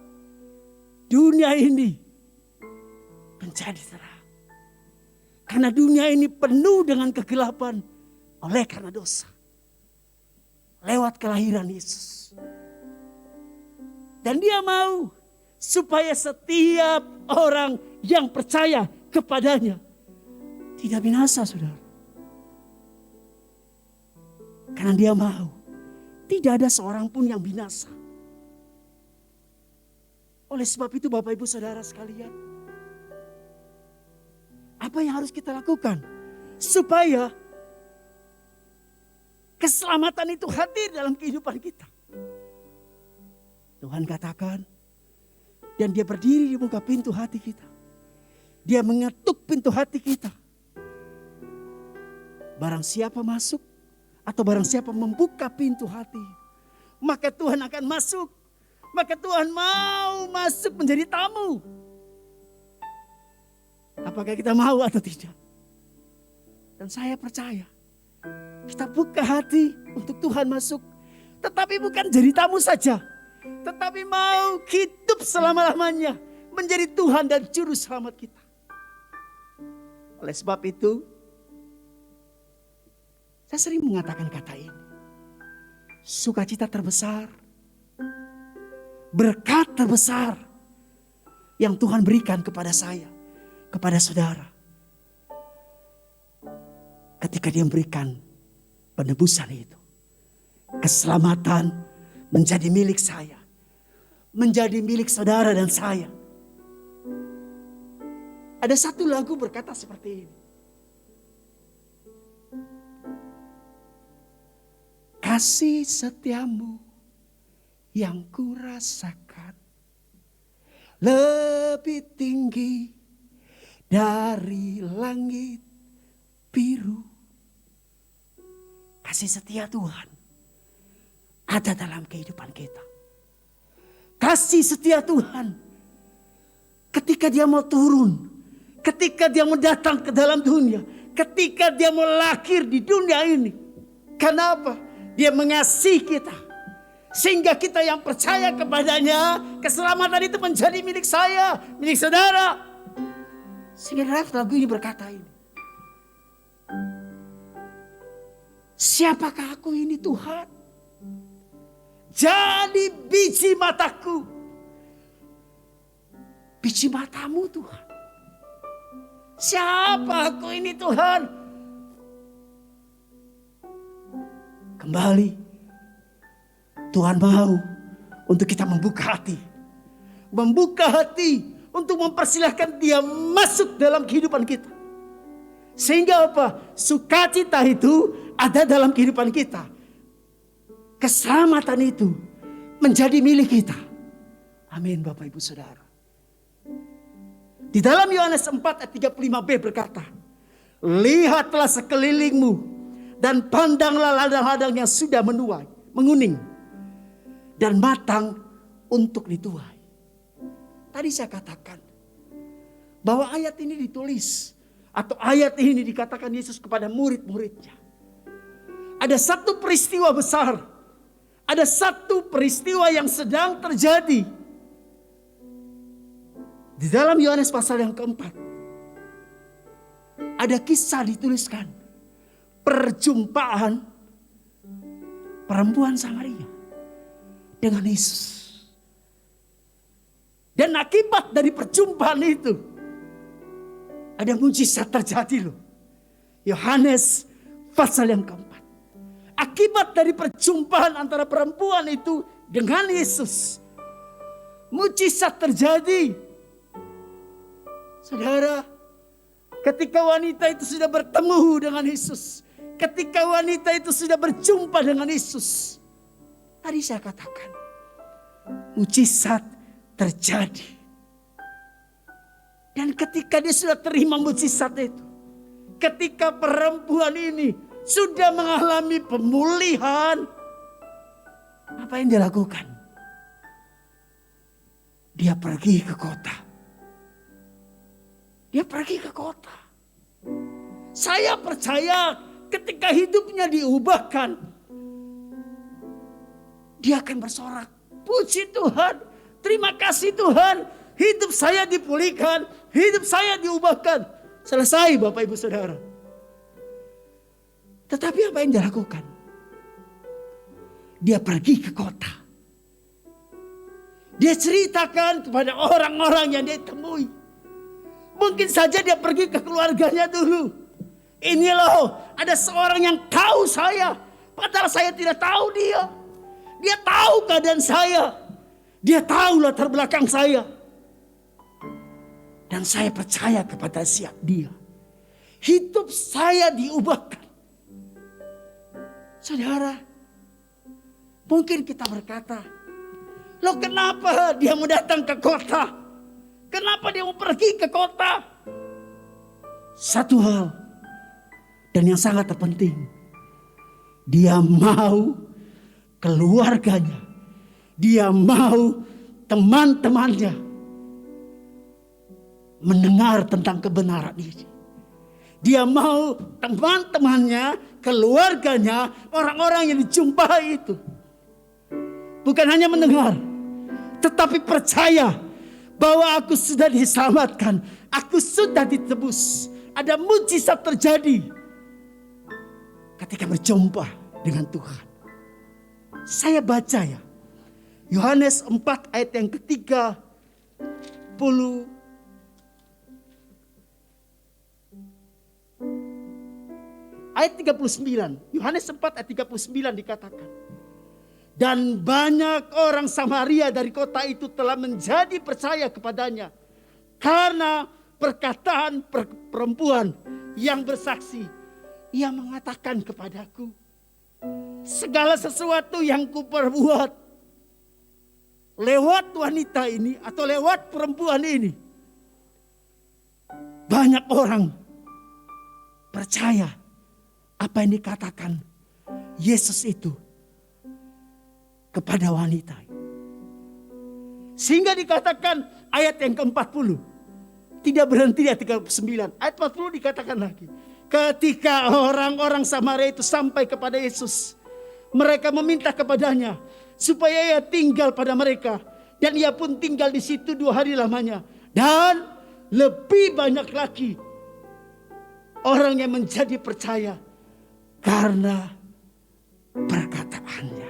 Dunia ini menjadi terang. Karena dunia ini penuh dengan kegelapan oleh karena dosa. Lewat kelahiran Yesus. Dan dia mau supaya setiap orang yang percaya kepadanya tidak binasa, saudara. Karena dia mau Tidak ada seorang pun yang binasa. Oleh sebab itu Bapak Ibu Saudara sekalian, apa yang harus kita lakukan supaya keselamatan itu hadir dalam kehidupan kita? Tuhan katakan, dan dia berdiri di muka pintu hati kita. Dia mengetuk pintu hati kita. Barang siapa masuk atau barang siapa membuka pintu hati, maka Tuhan akan masuk. Maka Tuhan mau masuk menjadi tamu. Apakah kita mau atau tidak? Dan saya percaya kita buka hati untuk Tuhan masuk. Tetapi bukan jadi tamu saja, tetapi mau hidup selama-lamanya menjadi Tuhan dan Juru Selamat kita. Oleh sebab itu, saya sering mengatakan kata ini. Sukacita terbesar, berkat terbesar yang Tuhan berikan kepada saya, kepada saudara. Ketika dia memberikan penebusan itu. Keselamatan menjadi milik saya. Menjadi milik saudara dan saya. Ada satu lagu berkata seperti ini. Kasih setiamu yang kurasakan lebih tinggi dari langit biru. Kasih setia Tuhan ada dalam kehidupan kita. Kasih setia Tuhan ketika dia mau turun, ketika dia mau datang ke dalam dunia, ketika dia mau lahir di dunia ini. Kenapa? Dia mengasihi kita. Sehingga kita yang percaya kepadanya, keselamatan itu menjadi milik saya, milik saudara. Sehingga lagu ini berkata ini. Siapakah aku ini Tuhan? Jadi biji mataku. Biji matamu Tuhan. Siapa aku ini Tuhan? Kembali. Tuhan mau untuk kita membuka hati. Membuka hati untuk mempersilahkan dia masuk dalam kehidupan kita. Sehingga apa? Sukacita itu ada dalam kehidupan kita. Keselamatan itu menjadi milik kita. Amin Bapak Ibu Saudara. Di dalam Yohanes 4 ayat 35b berkata, lihatlah sekelilingmu dan pandanglah ladang-ladang yang sudah menuai, menguning dan matang untuk dituai. Tadi saya katakan bahwa ayat ini ditulis atau ayat ini dikatakan Yesus kepada murid-muridnya. Ada satu peristiwa besar, ada satu peristiwa yang sedang terjadi di dalam Yohanes pasal yang keempat. Ada kisah dituliskan, perjumpaan perempuan Samaria dengan Yesus. Dan akibat dari perjumpaan itu ada mujizat terjadi loh. Yohanes pasal yang keempat. Akibat dari perjumpaan antara perempuan itu dengan Yesus, mujizat terjadi. Saudara, ketika wanita itu sudah bertemu dengan Yesus, ketika wanita itu sudah berjumpa dengan Yesus, tadi saya katakan, mujizat terjadi. Dan ketika dia sudah terima mujizat itu, ketika perempuan ini sudah mengalami pemulihan, apa yang dia lakukan? Dia pergi ke kota. Dia pergi ke kota. Saya percaya ketika hidupnya diubahkan, dia akan bersorak, puji Tuhan, terima kasih Tuhan, hidup saya dipulihkan, hidup saya diubahkan. Selesai Bapak Ibu Saudara. Tetapi apa yang dia lakukan? Dia pergi ke kota. Dia ceritakan kepada orang-orang yang dia temui. Mungkin saja dia pergi ke keluarganya dulu. Ini loh, ada seorang yang tahu saya, padahal saya tidak tahu dia. Dia tahu keadaan saya. Dia tahu latar belakang saya. Dan saya percaya kepada dia. Hidup saya diubahkan. Saudara, mungkin kita berkata, loh kenapa dia mau datang ke kota? Kenapa dia mau pergi ke kota? Satu hal, dan yang sangat terpenting, dia mau keluarganya, dia mau teman-temannya mendengar tentang kebenaran ini. Dia mau teman-temannya, keluarganya, orang-orang yang dijumpai itu bukan hanya mendengar, tetapi percaya bahwa aku sudah diselamatkan, aku sudah ditebus. Ada mujizat terjadi ketika berjumpa dengan Tuhan. Saya baca ya, Yohanes 4 ayat yang ke-30. Ayat 39, Yohanes 4 ayat 39 dikatakan, dan banyak orang Samaria dari kota itu telah menjadi percaya kepadanya karena perkataan perempuan yang bersaksi. Ia mengatakan kepadaku, segala sesuatu yang kuperbuat lewat wanita ini atau lewat perempuan ini. Banyak orang percaya apa yang dikatakan Yesus itu kepada wanita. Sehingga dikatakan ayat yang ke-40. Tidak berhenti di ayat 39. Ayat 40 dikatakan lagi. Ketika orang-orang Samaria itu sampai kepada Yesus, mereka meminta kepadanya supaya ia tinggal pada mereka. Dan ia pun tinggal di situ 2 hari lamanya. Dan lebih banyak lagi orang yang menjadi percaya karena perkataannya.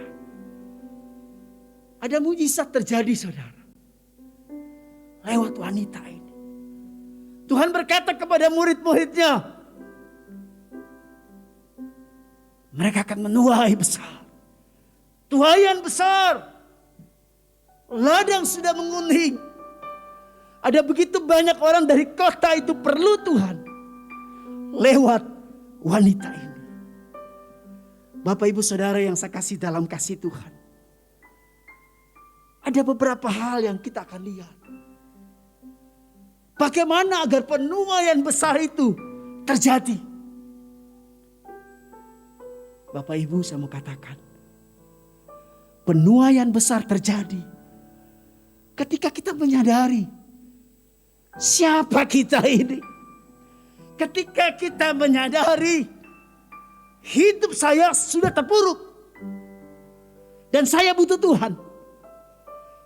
Ada mujizat terjadi, saudara, lewat wanita ini. Tuhan berkata kepada murid-muridnya, mereka akan menuai besar. Tuaian besar. Ladang sudah menguning. Ada begitu banyak orang dari kota itu perlu Tuhan lewat wanita ini. Bapak ibu saudara yang saya kasih dalam kasih Tuhan. Ada beberapa hal yang kita akan lihat. Bagaimana agar penuaian besar itu terjadi. Bapak ibu saya mau katakan. Penuaian besar terjadi ketika kita menyadari siapa kita ini. Ketika kita menyadari hidup saya sudah terpuruk. Dan saya butuh Tuhan.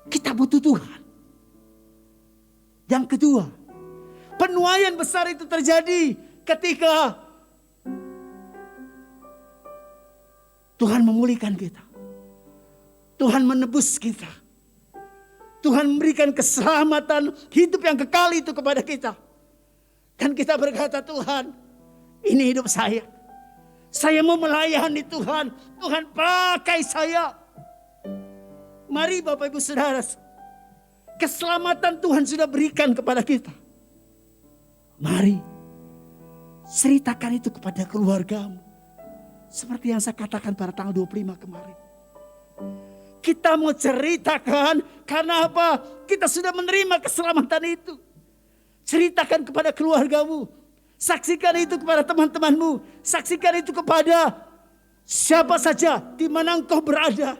Kita butuh Tuhan. Yang kedua, penuaian besar itu terjadi ketika Tuhan memulihkan kita. Tuhan menebus kita. Tuhan memberikan keselamatan hidup yang kekal itu kepada kita. Dan kita berkata, Tuhan, ini hidup saya. Saya mau melayani Tuhan. Tuhan pakai saya. Mari Bapak Ibu Saudara. Keselamatan Tuhan sudah berikan kepada kita. Mari. Ceritakan itu kepada keluargamu. Seperti yang saya katakan pada tanggal 25 kemarin. Kita mau ceritakan karena apa? Kita sudah menerima keselamatan itu. Ceritakan kepada keluargamu. Saksikan itu kepada teman-temanmu. Saksikan itu kepada siapa saja di mana engkau berada.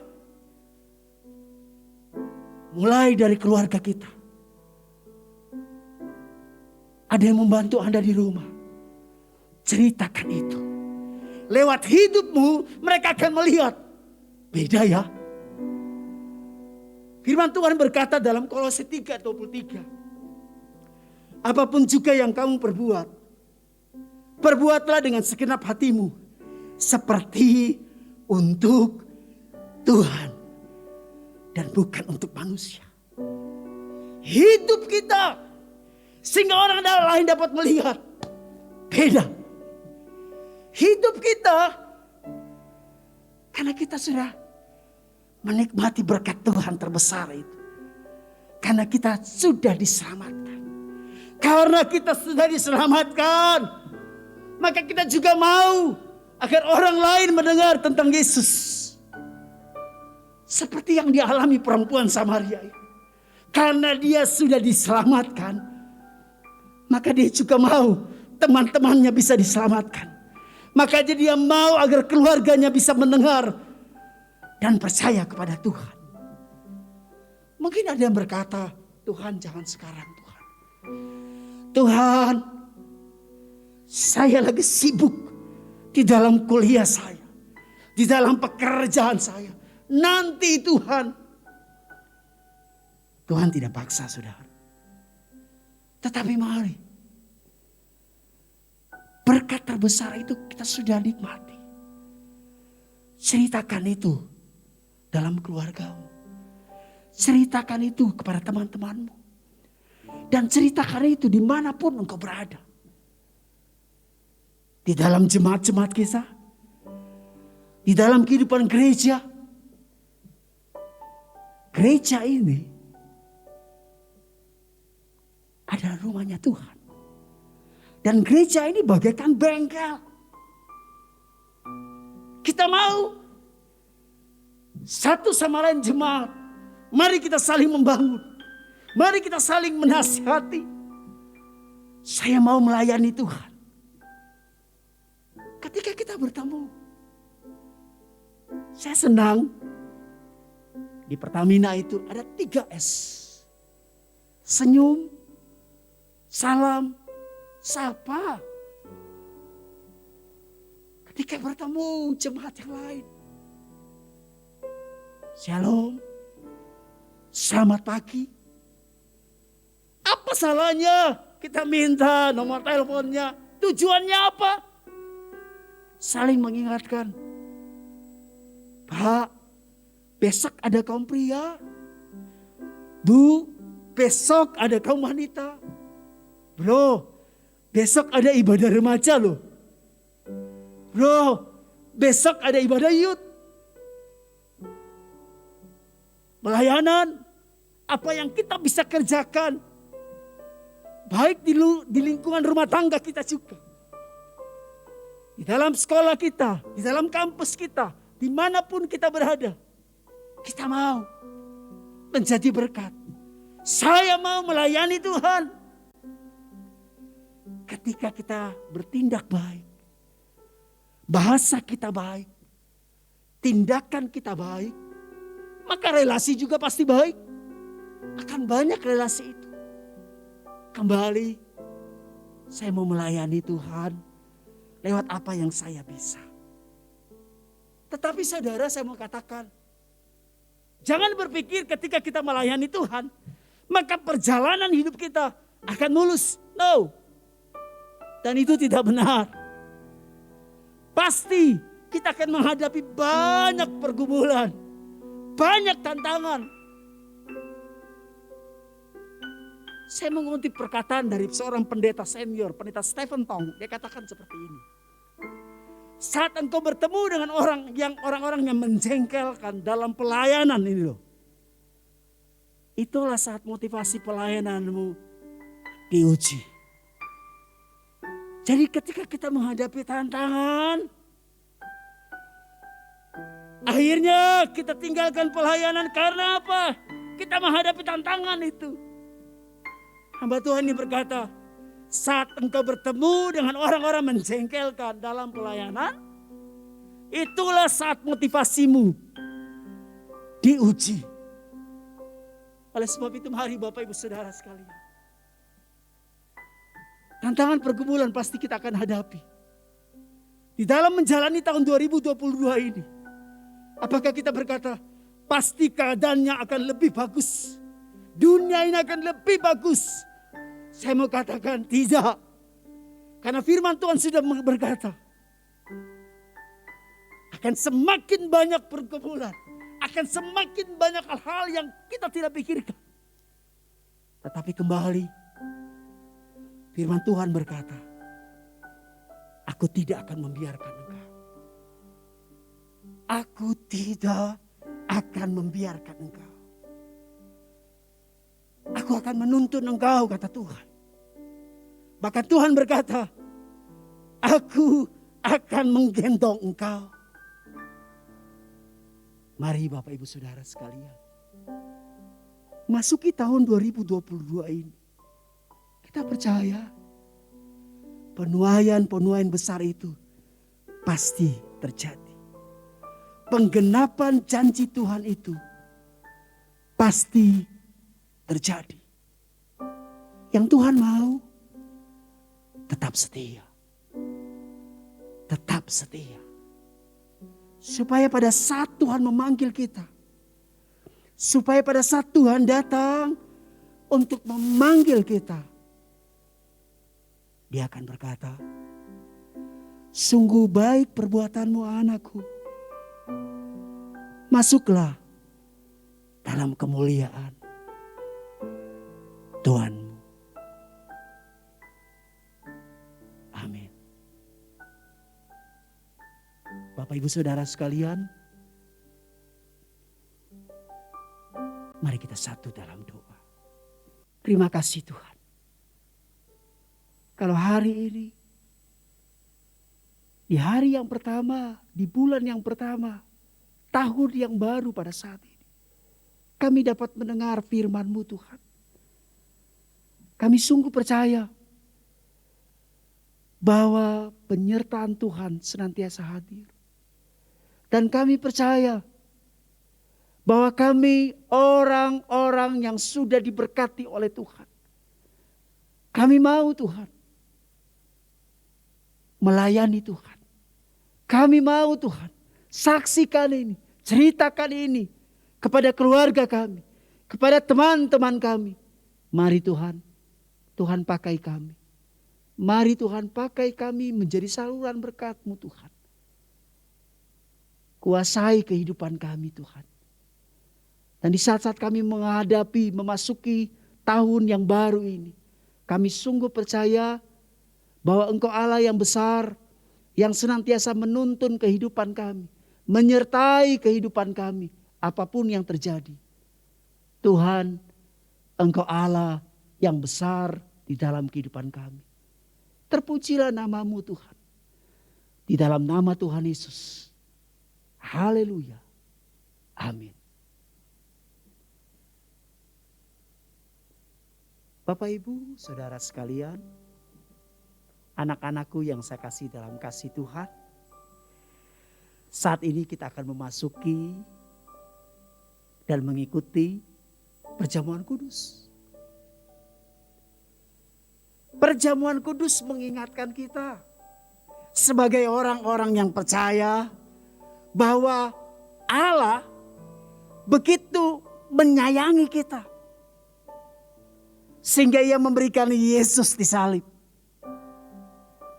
Mulai dari keluarga kita. Ada yang membantu Anda di rumah. Ceritakan itu. Lewat hidupmu mereka akan melihat. Beda ya. Firman Tuhan berkata dalam Kolose 3:23. Apapun juga yang kamu perbuat, perbuatlah dengan segenap hatimu. Seperti untuk Tuhan. Dan bukan untuk manusia. Hidup kita. Sehingga orang lain dapat melihat. Beda. Hidup kita. Karena kita sudah menikmati berkat Tuhan terbesar itu. Karena kita sudah diselamatkan. Karena kita sudah diselamatkan, maka kita juga mau agar orang lain mendengar tentang Yesus. Seperti yang dialami perempuan Samaria itu. Karena dia sudah diselamatkan, maka dia juga mau teman-temannya bisa diselamatkan. Makanya dia mau agar keluarganya bisa mendengar dan percaya kepada Tuhan. Mungkin ada yang berkata, Tuhan jangan sekarang Tuhan. Tuhan, saya lagi sibuk di dalam kuliah saya, di dalam pekerjaan saya. Nanti Tuhan. Tuhan tidak paksa saudara. Tetapi mari. Berkat terbesar itu kita sudah nikmati. Ceritakan itu dalam keluargamu. Ceritakan itu kepada teman-temanmu. Dan ceritakan itu dimanapun engkau berada. Di dalam jemaat-jemaat kita. Di dalam kehidupan gereja. Gereja ini adalah rumahnya Tuhan. Dan gereja ini bagaikan bengkel. Kita mau satu sama lain jemaat. Mari kita saling membangun. Mari kita saling menasihati. Saya mau melayani Tuhan. Ketika kita bertemu. Saya senang. Di Pertamina itu ada 3 S. Senyum. Salam. Sapa. Ketika bertemu jemaat yang lain. Shalom. Selamat pagi. Apa salahnya kita minta nomor teleponnya? Tujuannya apa? Saling mengingatkan. Pak, besok ada kaum pria. Bu, besok ada kaum wanita. Bro, besok ada ibadah remaja loh. Bro, besok ada ibadah youth. Pelayanan, apa yang kita bisa kerjakan. Baik di lingkungan rumah tangga kita juga. Di dalam sekolah kita, di dalam kampus kita, dimanapun kita berada. Kita mau menjadi berkat. Saya mau melayani Tuhan. Ketika kita bertindak baik. Bahasa kita baik. Tindakan kita baik. Maka relasi juga pasti baik. Akan banyak relasi itu. Kembali, saya mau melayani Tuhan lewat apa yang saya bisa. Tetapi saudara, saya mau katakan, jangan berpikir ketika kita melayani Tuhan, maka perjalanan hidup kita akan mulus. No. Dan itu tidak benar. Pasti kita akan menghadapi banyak pergumulan. Banyak tantangan. Saya mengutip perkataan dari seorang pendeta senior, pendeta Stephen Tong. Dia katakan seperti ini. Saat engkau bertemu dengan orang-orang yang menjengkelkan dalam pelayanan ini loh. Itulah saat motivasi pelayananmu diuji. Jadi ketika kita menghadapi tantangan, akhirnya kita tinggalkan pelayanan karena apa? Kita menghadapi tantangan itu. Hamba Tuhan ini berkata, saat engkau bertemu dengan orang-orang menjengkelkan dalam pelayanan, itulah saat motivasimu diuji. Oleh sebab itu mari Bapak Ibu Saudara sekalian. Tantangan pergumulan pasti kita akan hadapi. Di dalam menjalani tahun 2022 ini. Apakah kita berkata, pasti keadaannya akan lebih bagus. Dunia ini akan lebih bagus. Saya mau katakan tidak. Karena firman Tuhan sudah berkata. Akan semakin banyak pergumulan. Akan semakin banyak hal-hal yang kita tidak pikirkan. Tetapi kembali. Firman Tuhan berkata. Aku tidak akan membiarkan engkau. Aku tidak akan membiarkan engkau. Aku akan menuntun engkau, kata Tuhan. Bahkan Tuhan berkata, aku akan menggendong engkau. Mari Bapak Ibu Saudara sekalian, masuki tahun 2022 ini, kita percaya penuaian-penuaian besar itu pasti terjadi. Penggenapan janji Tuhan itu pasti terjadi. Yang Tuhan mau tetap setia. Tetap setia. Supaya pada saat Tuhan memanggil kita, supaya pada saat Tuhan datang untuk memanggil kita, Dia akan berkata, sungguh baik perbuatanmu anakku. Masuklah dalam kemuliaan Tuhanmu. Amin. Bapak Ibu Saudara sekalian, mari kita satu dalam doa. Terima kasih Tuhan. Kalau hari ini, di hari yang pertama, di bulan yang pertama, tahun yang baru pada saat ini, kami dapat mendengar firman-Mu Tuhan. Kami sungguh percaya bahwa penyertaan Tuhan senantiasa hadir. Dan kami percaya bahwa kami orang-orang yang sudah diberkati oleh Tuhan. Kami mau Tuhan melayani Tuhan. Kami mau Tuhan saksikan ini, ceritakan ini kepada keluarga kami, kepada teman-teman kami. Mari Tuhan, Tuhan pakai kami. Mari Tuhan pakai kami menjadi saluran berkat-Mu Tuhan. Kuasai kehidupan kami Tuhan. Dan di saat-saat kami memasuki tahun yang baru ini, kami sungguh percaya bahwa Engkau Allah yang besar, yang senantiasa menuntun kehidupan kami, menyertai kehidupan kami, apapun yang terjadi. Tuhan, Engkau Allah yang besar di dalam kehidupan kami. Terpujilah nama-Mu Tuhan. Di dalam nama Tuhan Yesus. Haleluya. Amin. Bapak Ibu, Saudara sekalian, anak-anakku yang saya kasih dalam kasih Tuhan, saat ini kita akan memasuki dan mengikuti perjamuan kudus. Perjamuan kudus mengingatkan kita sebagai orang-orang yang percaya bahwa Allah begitu menyayangi kita sehingga Ia memberikan Yesus disalib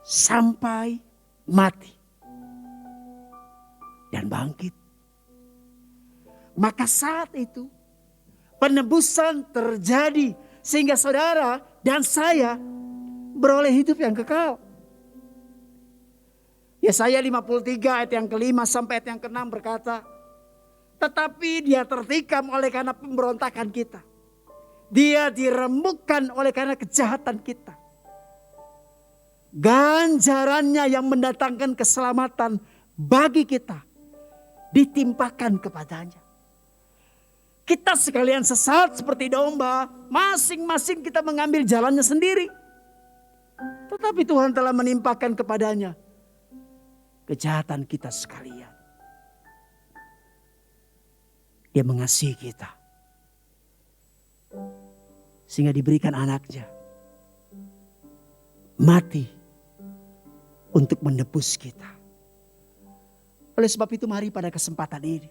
sampai mati dan bangkit. Maka saat itu penebusan terjadi sehingga saudara dan saya beroleh hidup yang kekal. Yesaya 53 ayat yang kelima sampai ayat yang keenam berkata, tetapi Dia tertikam oleh karena pemberontakan kita. Dia diremukkan oleh karena kejahatan kita. Ganjarannya yang mendatangkan keselamatan bagi kita ditimpakan kepadanya. Kita sekalian sesat seperti domba, masing-masing kita mengambil jalannya sendiri. Tetapi Tuhan telah menimpakan kepadanya kejahatan kita sekalian. Dia mengasihi kita. Sehingga diberikan anaknya. Mati untuk menebus kita. Oleh sebab itu mari pada kesempatan ini.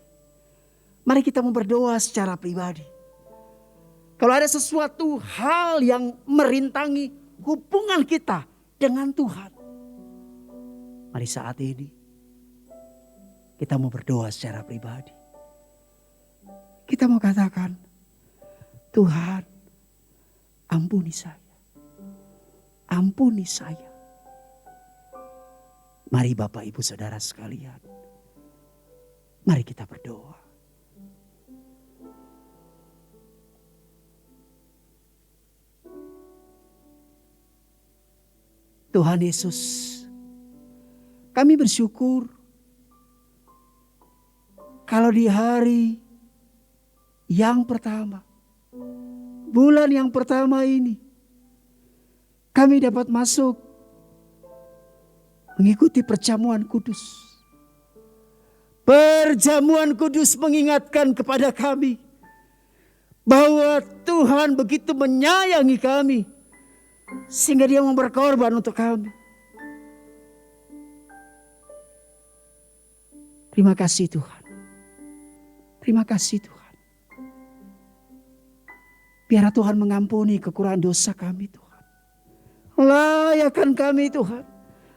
Mari kita berdoa secara pribadi. Kalau ada sesuatu hal yang merintangi hubungan kita dengan Tuhan. Mari saat ini kita mau berdoa secara pribadi. Kita mau katakan, Tuhan ampuni saya. Ampuni saya. Mari Bapak Ibu Saudara sekalian. Mari kita berdoa. Tuhan Yesus, kami bersyukur kalau di hari yang pertama, bulan yang pertama ini, kami dapat masuk mengikuti perjamuan kudus. Perjamuan kudus mengingatkan kepada kami bahwa Tuhan begitu menyayangi kami sehingga Dia mau berkorban untuk kami. Terima kasih Tuhan. Terima kasih Tuhan. Biar Tuhan mengampuni kekurangan dosa kami Tuhan. Layakkan kami Tuhan.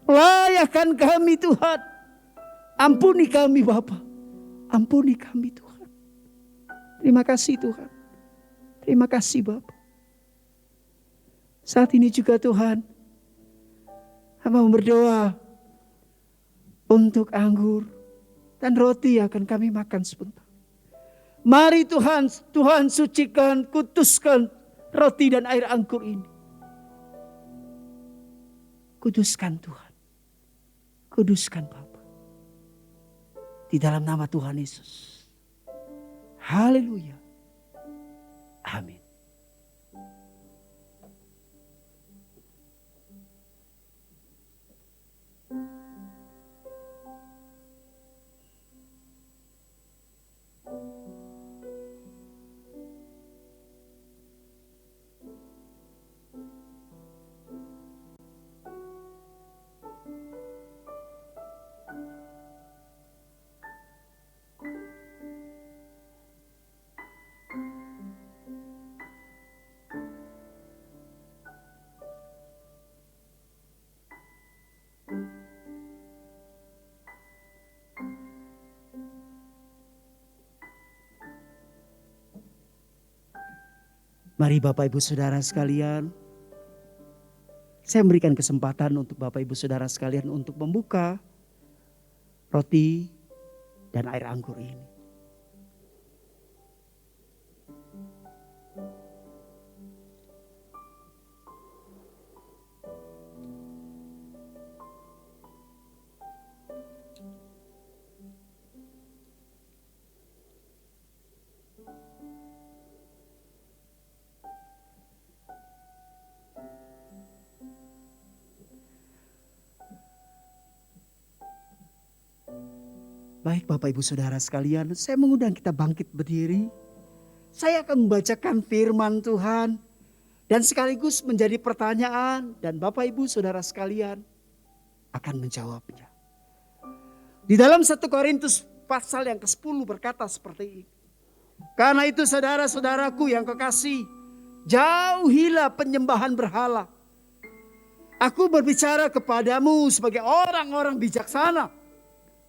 Layakkan kami Tuhan. Ampuni kami Bapa. Ampuni kami Tuhan. Terima kasih Tuhan. Terima kasih Bapa. Saat ini juga Tuhan, hamba berdoa untuk anggur dan roti yang akan kami makan sebentar. Mari Tuhan, Tuhan sucikan, kuduskan roti dan air anggur ini. Kuduskan Tuhan. Kuduskan Bapa. Di dalam nama Tuhan Yesus. Haleluya. Amin. Mari Bapak Ibu Saudara sekalian, saya memberikan kesempatan untuk Bapak Ibu Saudara sekalian untuk membuka roti dan air anggur ini. Baik Bapak Ibu Saudara sekalian, saya mengundang kita bangkit berdiri. Saya akan membacakan firman Tuhan dan sekaligus menjadi pertanyaan dan Bapak Ibu Saudara sekalian akan menjawabnya. Di dalam 1 Korintus pasal yang ke-10 berkata seperti ini. Karena itu saudara-saudaraku yang kekasih, jauhilah penyembahan berhala. Aku berbicara kepadamu sebagai orang-orang bijaksana.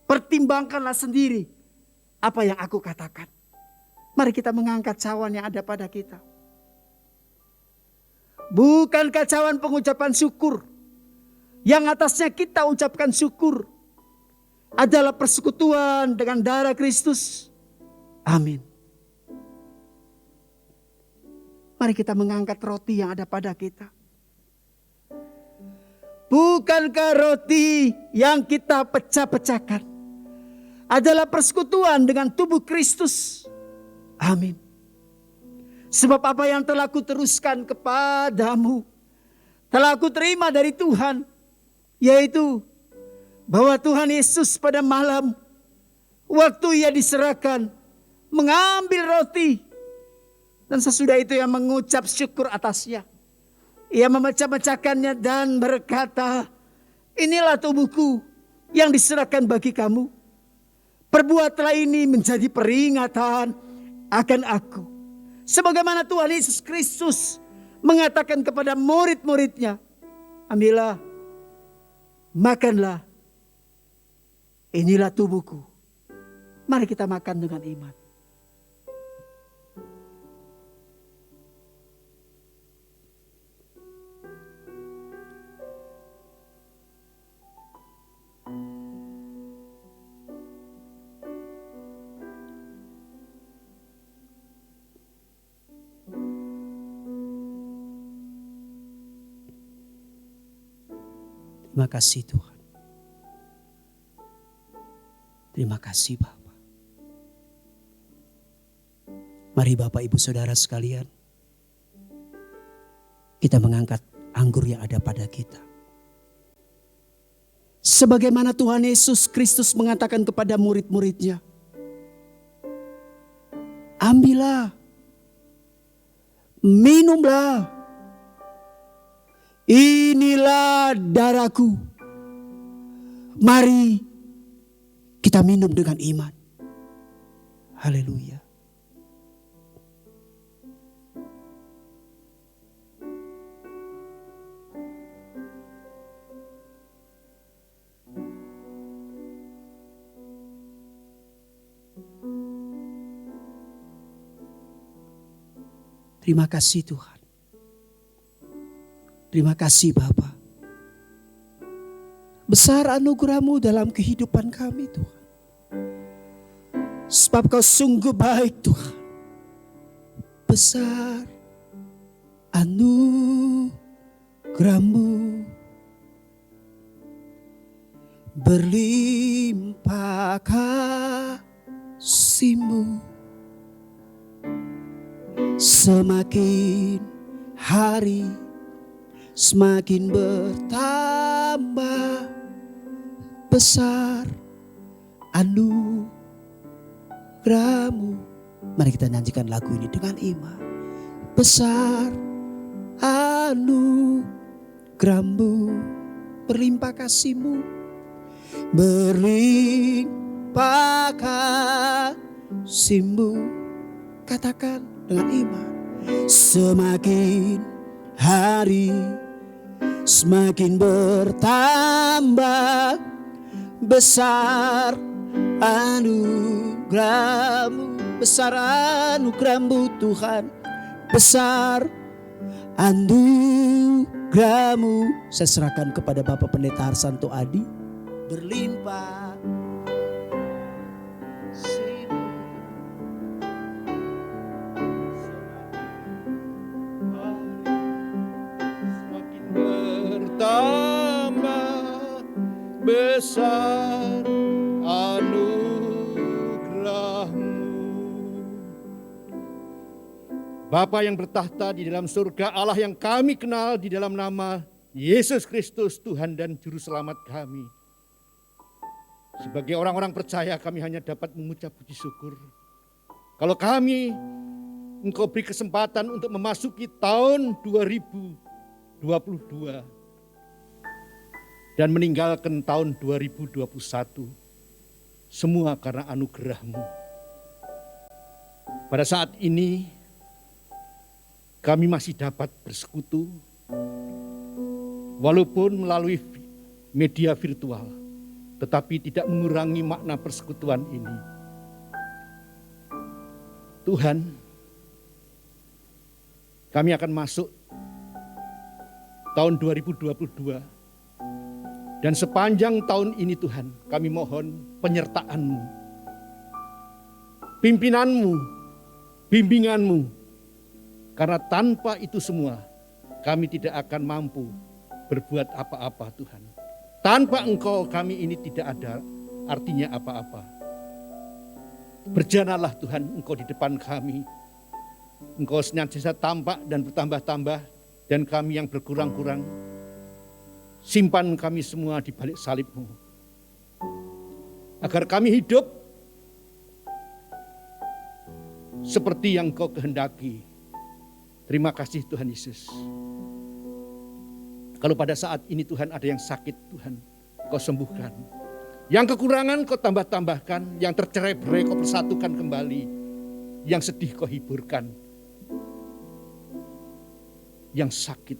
Pertimbangkanlah sendiri apa yang aku katakan. Mari kita mengangkat cawan yang ada pada kita. Bukankah cawan pengucapan syukur yang atasnya kita ucapkan syukur adalah persekutuan dengan darah Kristus? Amin. Mari kita mengangkat roti yang ada pada kita. Bukankah roti yang kita pecah-pecahkan adalah persekutuan dengan tubuh Kristus? Amin. Sebab apa yang telah kuteruskan kepadamu telah kuterima dari Tuhan, yaitu bahwa Tuhan Yesus pada malam waktu Ia diserahkan mengambil roti dan sesudah itu Ia mengucap syukur atasnya. Ia memecah-mecahkannya dan berkata, inilah tubuhku yang diserahkan bagi kamu. Perbuatlah ini menjadi peringatan akan aku. Sebagaimana Tuhan Yesus Kristus mengatakan kepada murid-muridnya, ambillah, makanlah, inilah tubuhku. Mari kita makan dengan iman. Terima kasih Tuhan. Terima kasih Bapa. Mari Bapak Ibu Saudara sekalian, kita mengangkat anggur yang ada pada kita. Sebagaimana Tuhan Yesus Kristus mengatakan kepada murid-muridnya, ambillah, minumlah, inilah darahku. Mari kita minum dengan iman. Haleluya. Terima kasih Tuhan. Terima kasih Bapa. Besar anugerah-Mu dalam kehidupan kami Tuhan. Sebab Kau sungguh baik Tuhan. Besar anugerah-Mu, berlimpah kasih-Mu. Semakin hari semakin bertambah besar anugerah-Mu. Mari kita nyanyikan lagu ini dengan iman. Besar anugerah-Mu, berlimpah kasih-Mu, berlimpah kasih-Mu. Katakan dengan iman. Semakin hari semakin bertambah besar anugerah-Mu. Besar anugerah-Mu Tuhan. Besar anugerah-Mu. Saya serahkan kepada Bapak Pendeta Harsanto Adi. Berlimpah. Bertambah besar anugerah-Mu. Bapa yang bertahta di dalam surga, Allah yang kami kenal di dalam nama Yesus Kristus, Tuhan dan Juru Selamat kami. Sebagai orang-orang percaya, kami hanya dapat mengucap puji syukur. Kalau kami, Engkau beri kesempatan untuk memasuki tahun 2022 dan meninggalkan tahun 2021, semua karena anugerah-Mu. Pada saat ini kami masih dapat bersekutu walaupun melalui media virtual, tetapi tidak mengurangi makna persekutuan ini. Tuhan, kami akan masuk tahun 2022. Dan sepanjang tahun ini Tuhan, kami mohon penyertaan-Mu, pimpinan-Mu, bimbingan-Mu. Karena tanpa itu semua, kami tidak akan mampu berbuat apa-apa Tuhan. Tanpa Engkau kami ini tidak ada artinya apa-apa. Berjalanlah Tuhan Engkau di depan kami. Engkau senantiasa tampak dan bertambah-tambah, dan kami yang berkurang-kurang, simpan kami semua di balik salib-Mu. Agar kami hidup seperti yang Kau kehendaki. Terima kasih Tuhan Yesus. Kalau pada saat ini Tuhan ada yang sakit, Tuhan Kau sembuhkan. Yang kekurangan Kau tambah-tambahkan. Yang tercerai-berai Kau persatukan kembali. Yang sedih Kau hiburkan. Yang sakit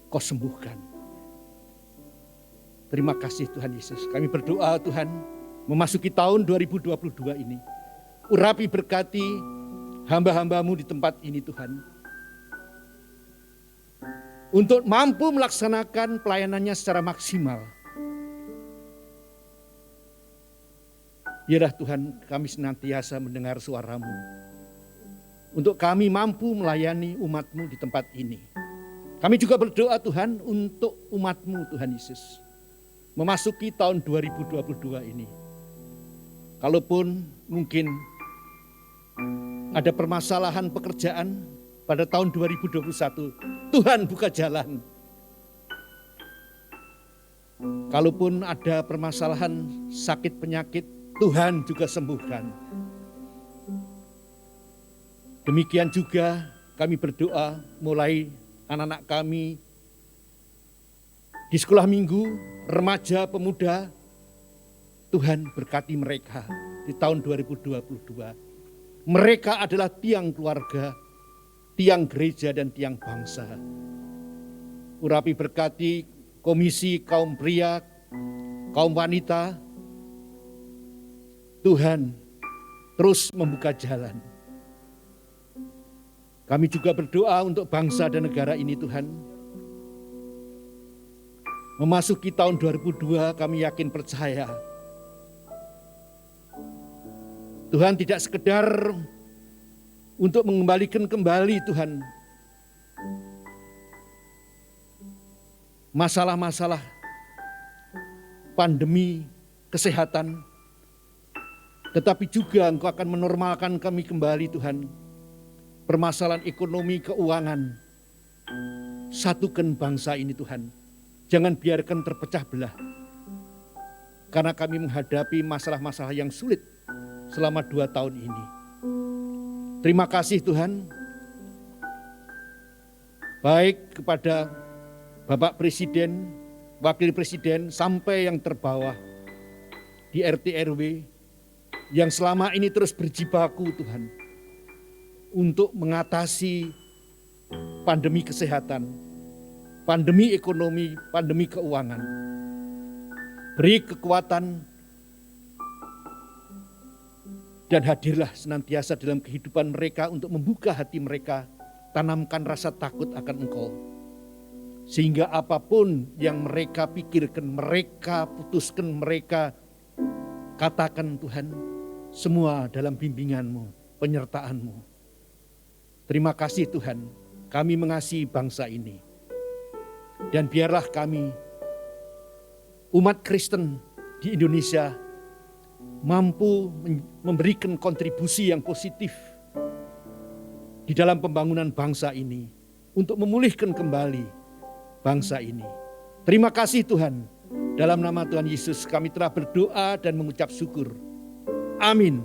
Kau sembuhkan. Terima kasih Tuhan Yesus. Kami berdoa Tuhan, memasuki tahun 2022 ini. Urapi berkati hamba-hamba-Mu di tempat ini Tuhan. Untuk mampu melaksanakan pelayanannya secara maksimal. Biarlah Tuhan kami senantiasa mendengar suara-Mu. Untuk kami mampu melayani umat-Mu di tempat ini. Kami juga berdoa Tuhan untuk umat-Mu Tuhan Yesus. memasuki tahun 2022 ini. Kalaupun mungkin ada permasalahan pekerjaan pada tahun 2021, Tuhan buka jalan. Kalaupun ada permasalahan sakit penyakit, Tuhan juga sembuhkan. Demikian juga kami berdoa mulai anak-anak kami di sekolah minggu, remaja, pemuda, Tuhan berkati mereka di tahun 2022. Mereka adalah tiang keluarga, tiang gereja dan tiang bangsa. Urapi berkati komisi kaum pria, kaum wanita. Tuhan terus membuka jalan. Kami juga berdoa untuk bangsa dan negara ini Tuhan. Memasuki tahun 2002 kami yakin percaya. Tuhan tidak sekedar untuk mengembalikan kembali Tuhan masalah-masalah pandemi kesehatan, tetapi juga Engkau akan menormalkan kami kembali Tuhan. Permasalahan ekonomi, keuangan, satukan bangsa ini Tuhan. Jangan biarkan terpecah belah. Karena kami menghadapi masalah-masalah yang sulit selama 2 tahun ini. Terima kasih Tuhan. Baik kepada Bapak Presiden, Wakil Presiden, sampai yang terbawah di RT RW yang selama ini terus berjibaku Tuhan untuk mengatasi pandemi kesehatan, pandemi ekonomi, pandemi keuangan. Beri kekuatan dan hadirlah senantiasa dalam kehidupan mereka untuk membuka hati mereka, tanamkan rasa takut akan Engkau. Sehingga apapun yang mereka pikirkan, mereka putuskan, mereka katakan Tuhan, semua dalam bimbingan-Mu, penyertaan-Mu. Terima kasih Tuhan, kami mengasihi bangsa ini. Dan biarlah kami, umat Kristen di Indonesia, mampu memberikan kontribusi yang positif di dalam pembangunan bangsa ini untuk memulihkan kembali bangsa ini. Terima kasih Tuhan. Dalam nama Tuhan Yesus kami telah berdoa dan mengucap syukur. Amin.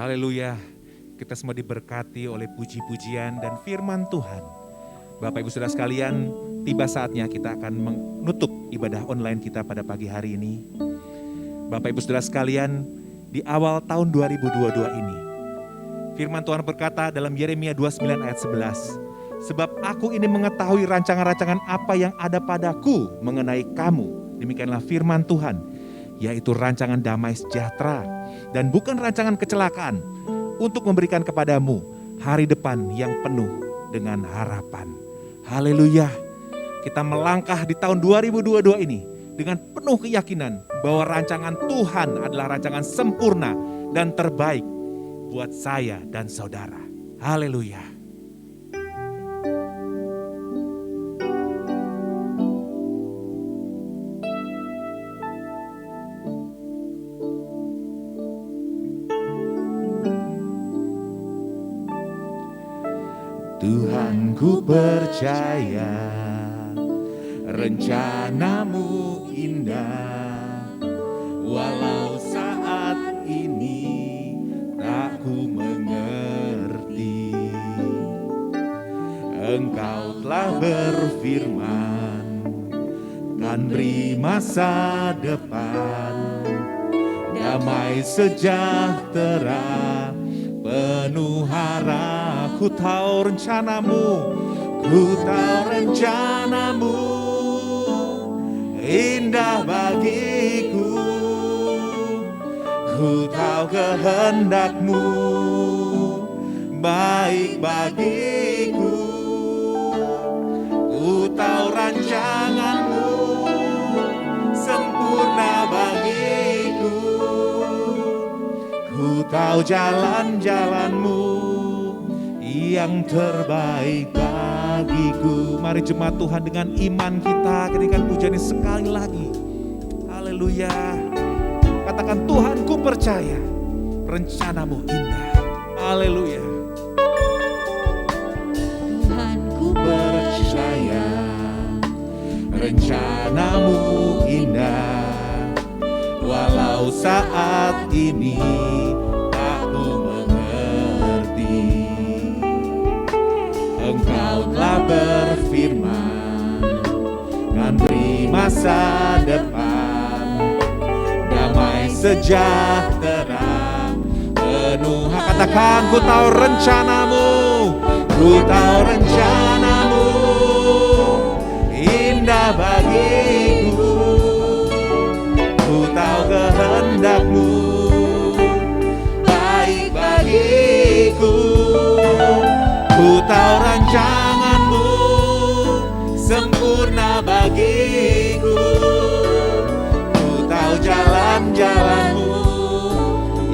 Haleluya. Kita semua diberkati oleh puji-pujian dan firman Tuhan. Bapak Ibu Saudara sekalian, tiba saatnya kita akan menutup ibadah online kita pada pagi hari ini. Bapak Ibu Saudara sekalian, di awal tahun 2022 ini, firman Tuhan berkata dalam Yeremia 29 ayat 11, sebab aku ini mengetahui rancangan-rancangan apa yang ada padaku mengenai kamu. Demikianlah firman Tuhan, yaitu rancangan damai sejahtera dan bukan rancangan kecelakaan, untuk memberikan kepadamu hari depan yang penuh dengan harapan. Haleluya. Kita melangkah di tahun 2022 ini dengan penuh keyakinan bahwa rancangan Tuhan adalah rancangan sempurna dan terbaik buat saya dan saudara. Haleluya. Tuhan, ku percaya rencanamu indah, walau saat ini tak ku mengerti. Engkau telah berfirman, kan beri masa depan, damai sejahtera, penuh harap. Ku tahu rencanamu, ku tahu rencanamu, indah bagiku. Ku tahu kehendakmu, baik bagiku. Ku tahu rancanganmu, sempurna bagiku. Ku tahu jalan-jalanmu yang terbaik bagiku. Mari jemaat Tuhan dengan iman kita ketika pujian sekali lagi. Haleluya. Katakan, Tuhan, ku percaya rencanamu indah. Haleluya. Tuhan, ku Percaya rencanamu indah, walau saat ini Engkau telah berfirman, kan beri masa depan, damai sejahtera, penuh. Katakan, ku tahu rencanamu, ku tahu rencanamu, indah bagiku. Ku tahu kehendakmu, baik bagiku. Ku tahu rancanganmu, sempurna bagiku. Ku tahu jalan-jalanmu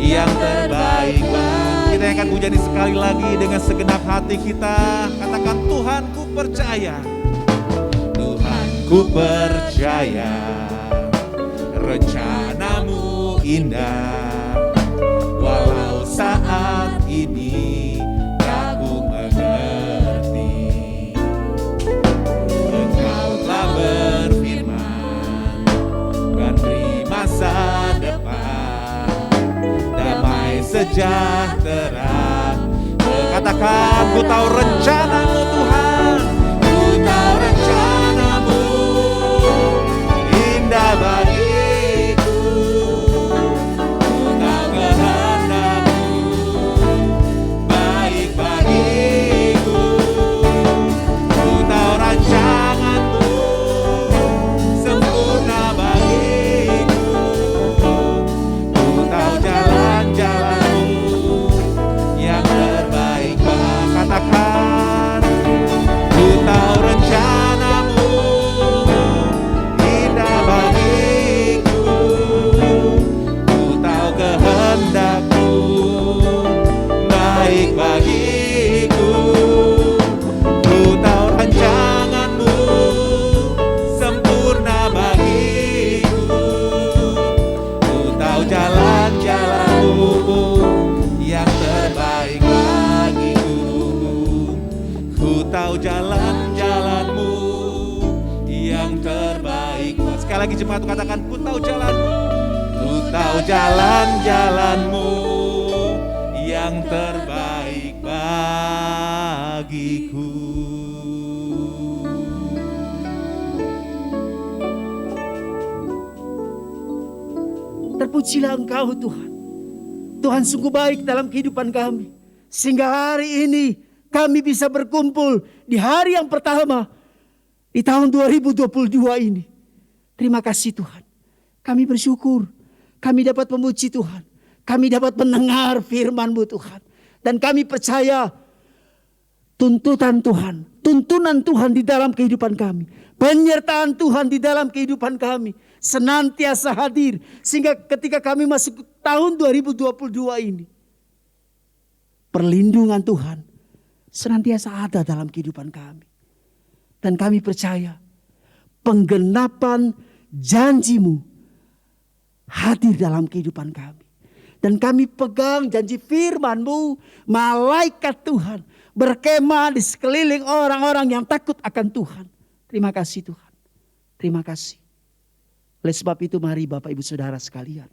yang terbaik bagiku. Kita akan pujian sekali lagi dengan segenap hati kita. Katakan, Tuhan, ku percaya. Tuhan, ku percaya rencanamu indah, walau saat ini masa depan, damai sejahtera. Katakan, ku tahu rencanamu Tuhan, ku tahu rencanamu indah bagiku. Ku tahu kehendakmu, baik bagiku. Ku tahu rancanganmu, sempurna bagiku. Jalan-jalanmu yang terbaik. Katakan, ku tahu rencanamu indah bagiku. Ku tahu kehendakmu, baik bagiku. Ku tahu rancanganmu, sempurna bagiku. Ku tahu jalan-jalanmu yang terbaik bagiku. Ku tahu jalan-jalanmu yang terbaik. Sekali lagi jemaat katakan, ku tahu jalanmu. Ku tahu jalan-jalanmu yang terbaik bagiku. Terpujilah Engkau Tuhan. Tuhan sungguh baik dalam kehidupan kami. Sehingga hari ini kami bisa berkumpul di hari yang pertama di tahun 2022 ini. Terima kasih Tuhan. Kami bersyukur. Kami dapat memuji Tuhan. Kami dapat mendengar firman-Mu Tuhan. Dan kami percaya tuntunan Tuhan di dalam kehidupan kami. Penyertaan Tuhan di dalam kehidupan kami senantiasa hadir. Sehingga ketika kami masuk tahun 2022 ini, perlindungan Tuhan senantiasa ada dalam kehidupan kami. Dan kami percaya penggenapan janji-Mu hadir dalam kehidupan kami. Dan kami pegang janji firman-Mu, malaikat Tuhan berkemah di sekeliling orang-orang yang takut akan Tuhan. Terima kasih Tuhan. Terima kasih. Oleh sebab itu mari Bapak Ibu Saudara sekalian,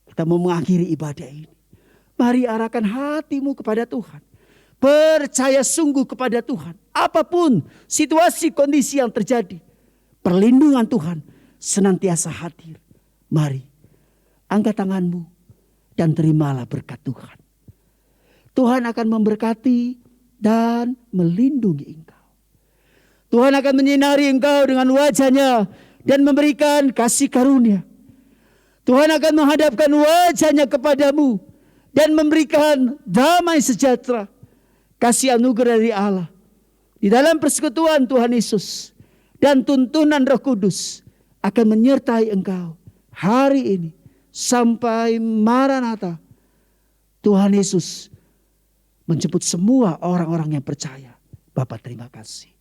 kita mau mengakhiri ibadah ini. Mari arahkan hatimu kepada Tuhan. Percaya sungguh kepada Tuhan. Apapun situasi kondisi yang terjadi, perlindungan Tuhan senantiasa hadir. Mari angkat tanganmu dan terimalah berkat Tuhan. Tuhan akan memberkati dan melindungi engkau. Tuhan akan menyinari engkau dengan wajah-Nya dan memberikan kasih karunia. Tuhan akan menghadapkan wajah-Nya kepadamu dan memberikan damai sejahtera, kasih anugerah dari Allah. Di dalam persekutuan Tuhan Yesus dan tuntunan Roh Kudus akan menyertai engkau hari ini sampai Maranatha. Tuhan Yesus menjemput semua orang-orang yang percaya. Bapa terima kasih.